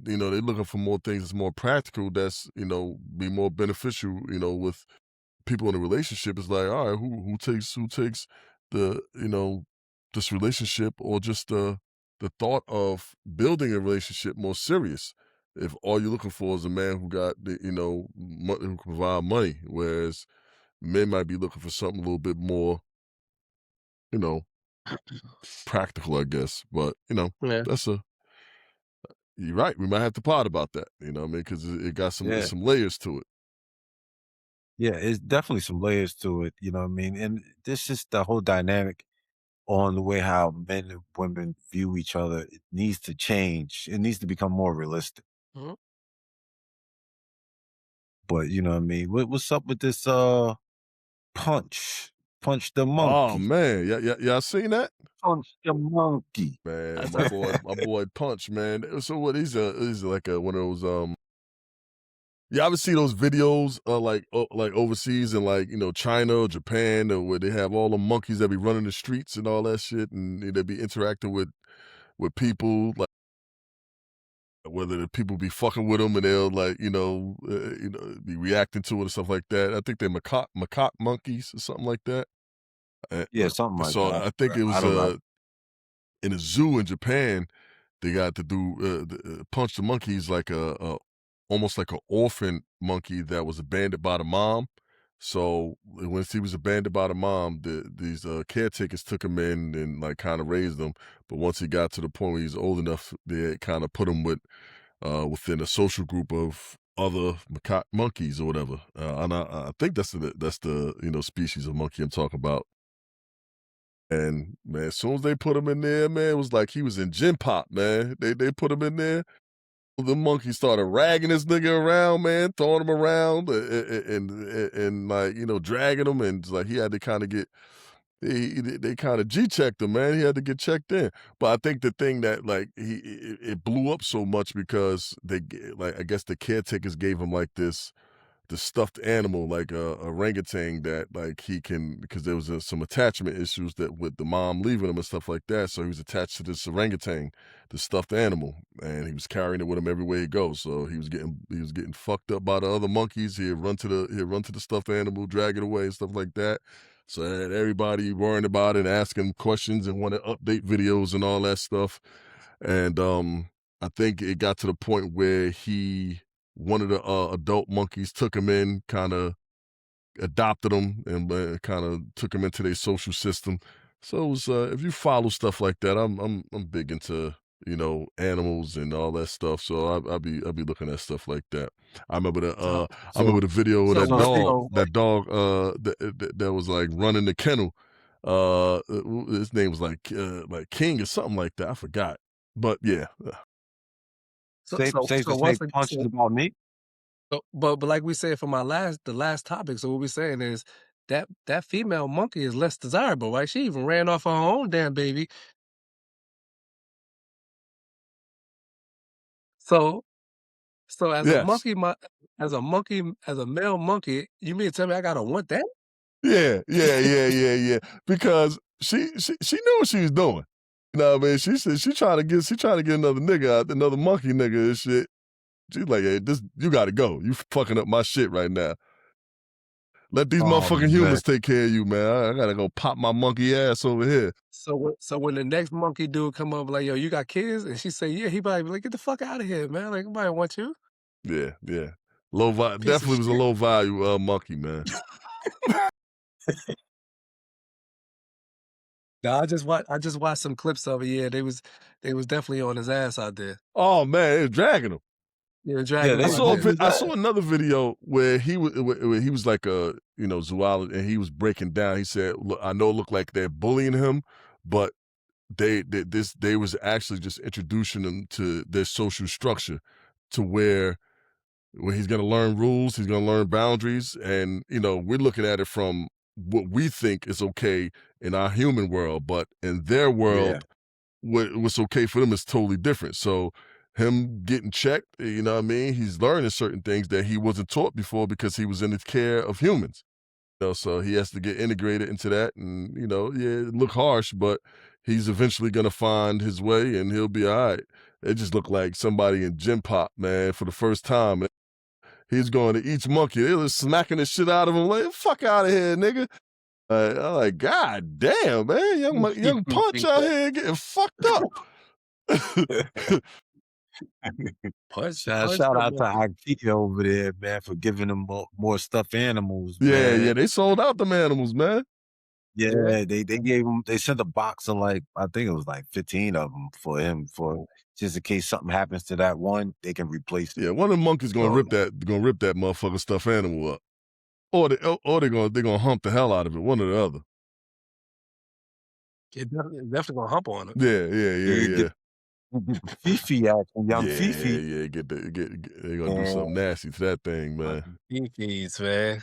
they're looking for more things that's more practical, that's be more beneficial, with people in a relationship. Is like, all right, who takes the this relationship, or just the thought of building a relationship more serious, if all you're looking for is a man who got the who can provide money, whereas men might be looking for something a little bit more you know practical, I guess. But Yeah. that's a you're right, we might have to plot about that, what I mean, because it got Yeah. some layers to it. Yeah, it's definitely some layers to it, you know what I mean? And this is the whole dynamic on the way how men and women view each other. It needs to change. It needs to become more realistic. Mhm. But you know what I mean? What's up with this punch? Punch the Oh monkey. man, yeah, I seen that. Punch the monkey. Man, That's my boy Punch, man. So what? He's like one of those. You ever see those videos, like overseas in like China or Japan, where they have all the monkeys that be running the streets and all that shit, and they be interacting with people, like whether the people be fucking with them and they'll like be reacting to it and stuff like that. I think they're macaque monkeys or something like that. Yeah, something like So that. I think it I was don't know. in a zoo in Japan. They got to do punch the monkeys like a almost like an orphan monkey that was abandoned by the mom. So when he was abandoned by the mom, these caretakers took him in and like kind of raised him. But once he got to the point where he's old enough, they kind of put him within a social group of other macaque monkeys or whatever. And I think that's the species of monkey I'm talking about. And man, as soon as they put him in there, man, it was like he was in gym pop, man. They put him in there. The monkey started ragging this nigga around, man, throwing him around, and like dragging him, and like he had to kind of get they kind of G checked him, man. He had to get checked in. But I think the thing that like it blew up so much because like I guess the caretakers gave him like the stuffed animal, like a orangutan, that like he can, because there was some attachment issues that with the mom leaving him and stuff like that. So he was attached to this orangutan, the stuffed animal, and he was carrying it with him everywhere he goes. So he was getting fucked up by the other monkeys. He'd run to the stuffed animal, drag it away and stuff like that. So I had everybody worrying about it and asking questions and wanting update videos and all that stuff. And I think it got to the point where one of the adult monkeys took him in, kind of adopted him, and kind of took him into their social system. So it was, if you follow stuff like that, I'm big into animals and all that stuff. So I'll be looking at stuff like that. I remember the so. I remember So the video of So so what? so that dog that was like running the kennel. His name was like King or something like that. I forgot. But yeah, Safe to say punches about me. But like we said from the last topic, so what we're saying is that female monkey is less desirable, right? She even ran off her own damn baby. So so as a yes, monkey, as a male monkey, you mean to tell me I gotta want that? yeah. Because she knew what she was doing. You know what I mean? She said she trying to get another nigga out, another monkey nigga and shit. She's like, hey, this you gotta go. You fucking up my shit right now. Let these Oh motherfucking man. humans take care of you, man. I gotta go pop my monkey ass over here. So when the next monkey dude come up like, "Yo, you got kids?" And she say, "Yeah," he probably be like, "Get the fuck out of here, man! Like nobody want you, Yeah. Low value, piece of definitely was a shit." low value monkey, man. Nah, I just watched some clips of it. Yeah, they was definitely on his ass out there. Oh man, it was dragging him. Yeah, Yeah, dragging him they out there. whooped his I ass. saw another video where where he was like a zoologist and he was breaking down. He said, "Look, I know it looked like they're bullying him, but they was actually just introducing him to their social structure, to where he's gonna learn rules, he's gonna learn boundaries, and we're looking at it from what we think is okay in our human world, but in their Yeah, world, what's okay for them is totally different. So him getting checked, you know what I mean? He's learning certain things that he wasn't taught before because he was in the care of humans. So he has to get integrated into that, and yeah, it look harsh, but he's eventually gonna find his way, and he'll be all right. It just looked like somebody in gym pop, man, for the first time. He's going to each monkey. They was smacking the shit out of him, like, fuck out of here, nigga. I'm like, God damn, man, young punch out here getting fucked up. Punch shout the out to monkey. IKEA over there, man, for giving them more stuffed animals, Yeah, man. they sold out them animals, man. Yeah, Yeah, they gave him. They sent a box of like I think it was like 15 of them for him for just in case something happens to that one, they can replace it. Yeah, one of them monkeys gonna So rip that motherfucker stuffed animal up, or they're gonna hump the hell out of it, one or the other. definitely gonna hump on him. you Yeah. get the Fifi action, young Fifi. Yeah, they're gonna do something nasty to that thing, man. Fucking Kikis, man.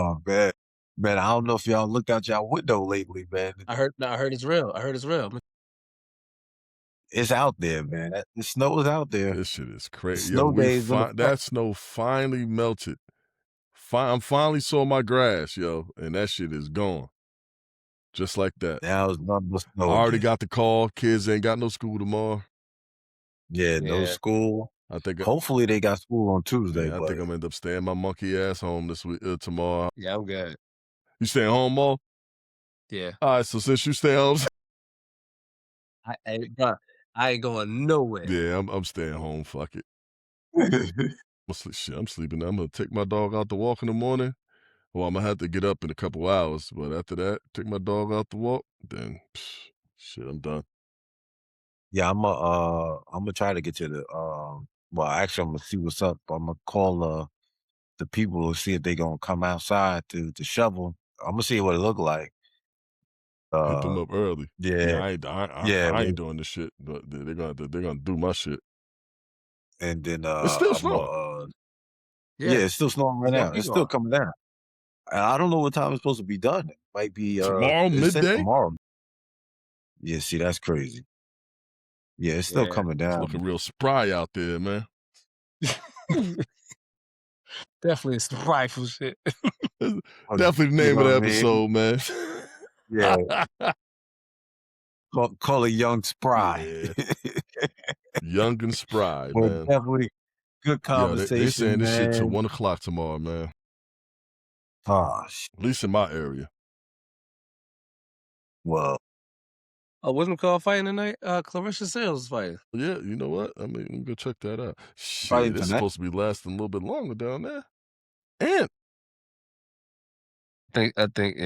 Oh man, man, I don't know if y'all looked out y'all window lately, man. I heard it's real. I heard it's real. It's out there, man. The snow is out there. This shit is The crazy. Yo, snow days in effect. that snow finally melted. I'm finally saw my grass, yo, and that shit is gone. Just like that. Now it's nothing but I snow already again. got the call. Kids ain't got no school tomorrow. Yeah, no Yeah. school. I think Hopefully they got school on Tuesday, yeah, I but think I'm gonna end up staying my monkey ass home this week tomorrow. Yeah, I'm good. You staying home, Mo? Yeah. All right, so since you stay home, Bro, I ain't going nowhere. yeah, I'm staying home. Fuck it. Shit, I'm sleeping. I'm gonna take my dog out to walk in the morning. Well, I'm gonna have to get up in a couple hours, but after that, take my dog out to walk. Then, shit, I'm done. yeah, I'm gonna try to get to the well actually I'm gonna see what's up. I'm gonna call the people to see if they gonna come outside to shovel. I'm gonna see what it look like. Hit them up early. Yeah, Yeah, yeah, I ain't doing this shit, but they're gonna do my shit. and then It's still I'm snowing. yeah, Yeah. it's still snowing right It's gonna now. keep It's still going. coming down. And I don't know what time it's supposed to be done. It might be Tomorrow it said midday. tomorrow. Yeah, see that's crazy. Yeah, it's still Yeah. coming It's down. looking real spry out there, man. Definitely some rifle shit. Definitely the You name of know the what I mean? episode, man. Yeah, call it Young Spry. Yeah, young and spry, But man. definitely good Yo, they saying conversation, this shit till man. 1 o'clock tomorrow, man. Gosh. At least in my area. Well, Oh, wasn't called fighting tonight? Clarissa Sales is fighting. Yeah, you know what? I mean, let me go check that out. fighting Shit, it's tonight. supposed to be lasting a little bit longer down there. And I think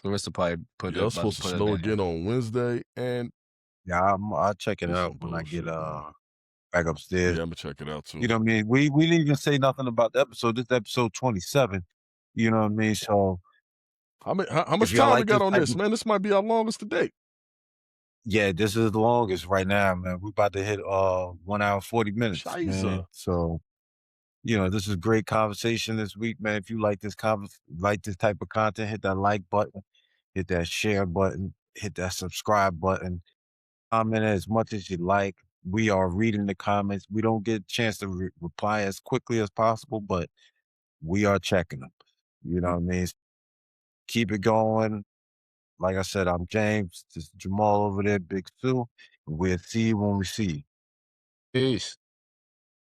Clarissa probably yeah, it's about to supposed to put her snow down. again on Wednesday, and Yeah, I'll check it it's out some when I get bullshit, man. back Yeah, upstairs. I'm gonna check it out too. You know what I mean? We didn't even say nothing about the episode. This is episode 27. You know what I mean? So How if much y'all time we like got this on type this, of, man? This might be our longest to date. yeah, this is the longest right now, man. We're about to hit 1 hour 40 minutes, man. Shiza. So, this is great conversation this week, man. If you like like this type of content, hit that like button, hit that share button, hit that subscribe button, comment as much as you like. We are reading the comments. We don't get a chance to reply as quickly as possible, but we are checking them. You know what I mean? Keep it going. Like I said, I'm James. This is Jamal over there, Big Su. We'll see you when we see you. Peace.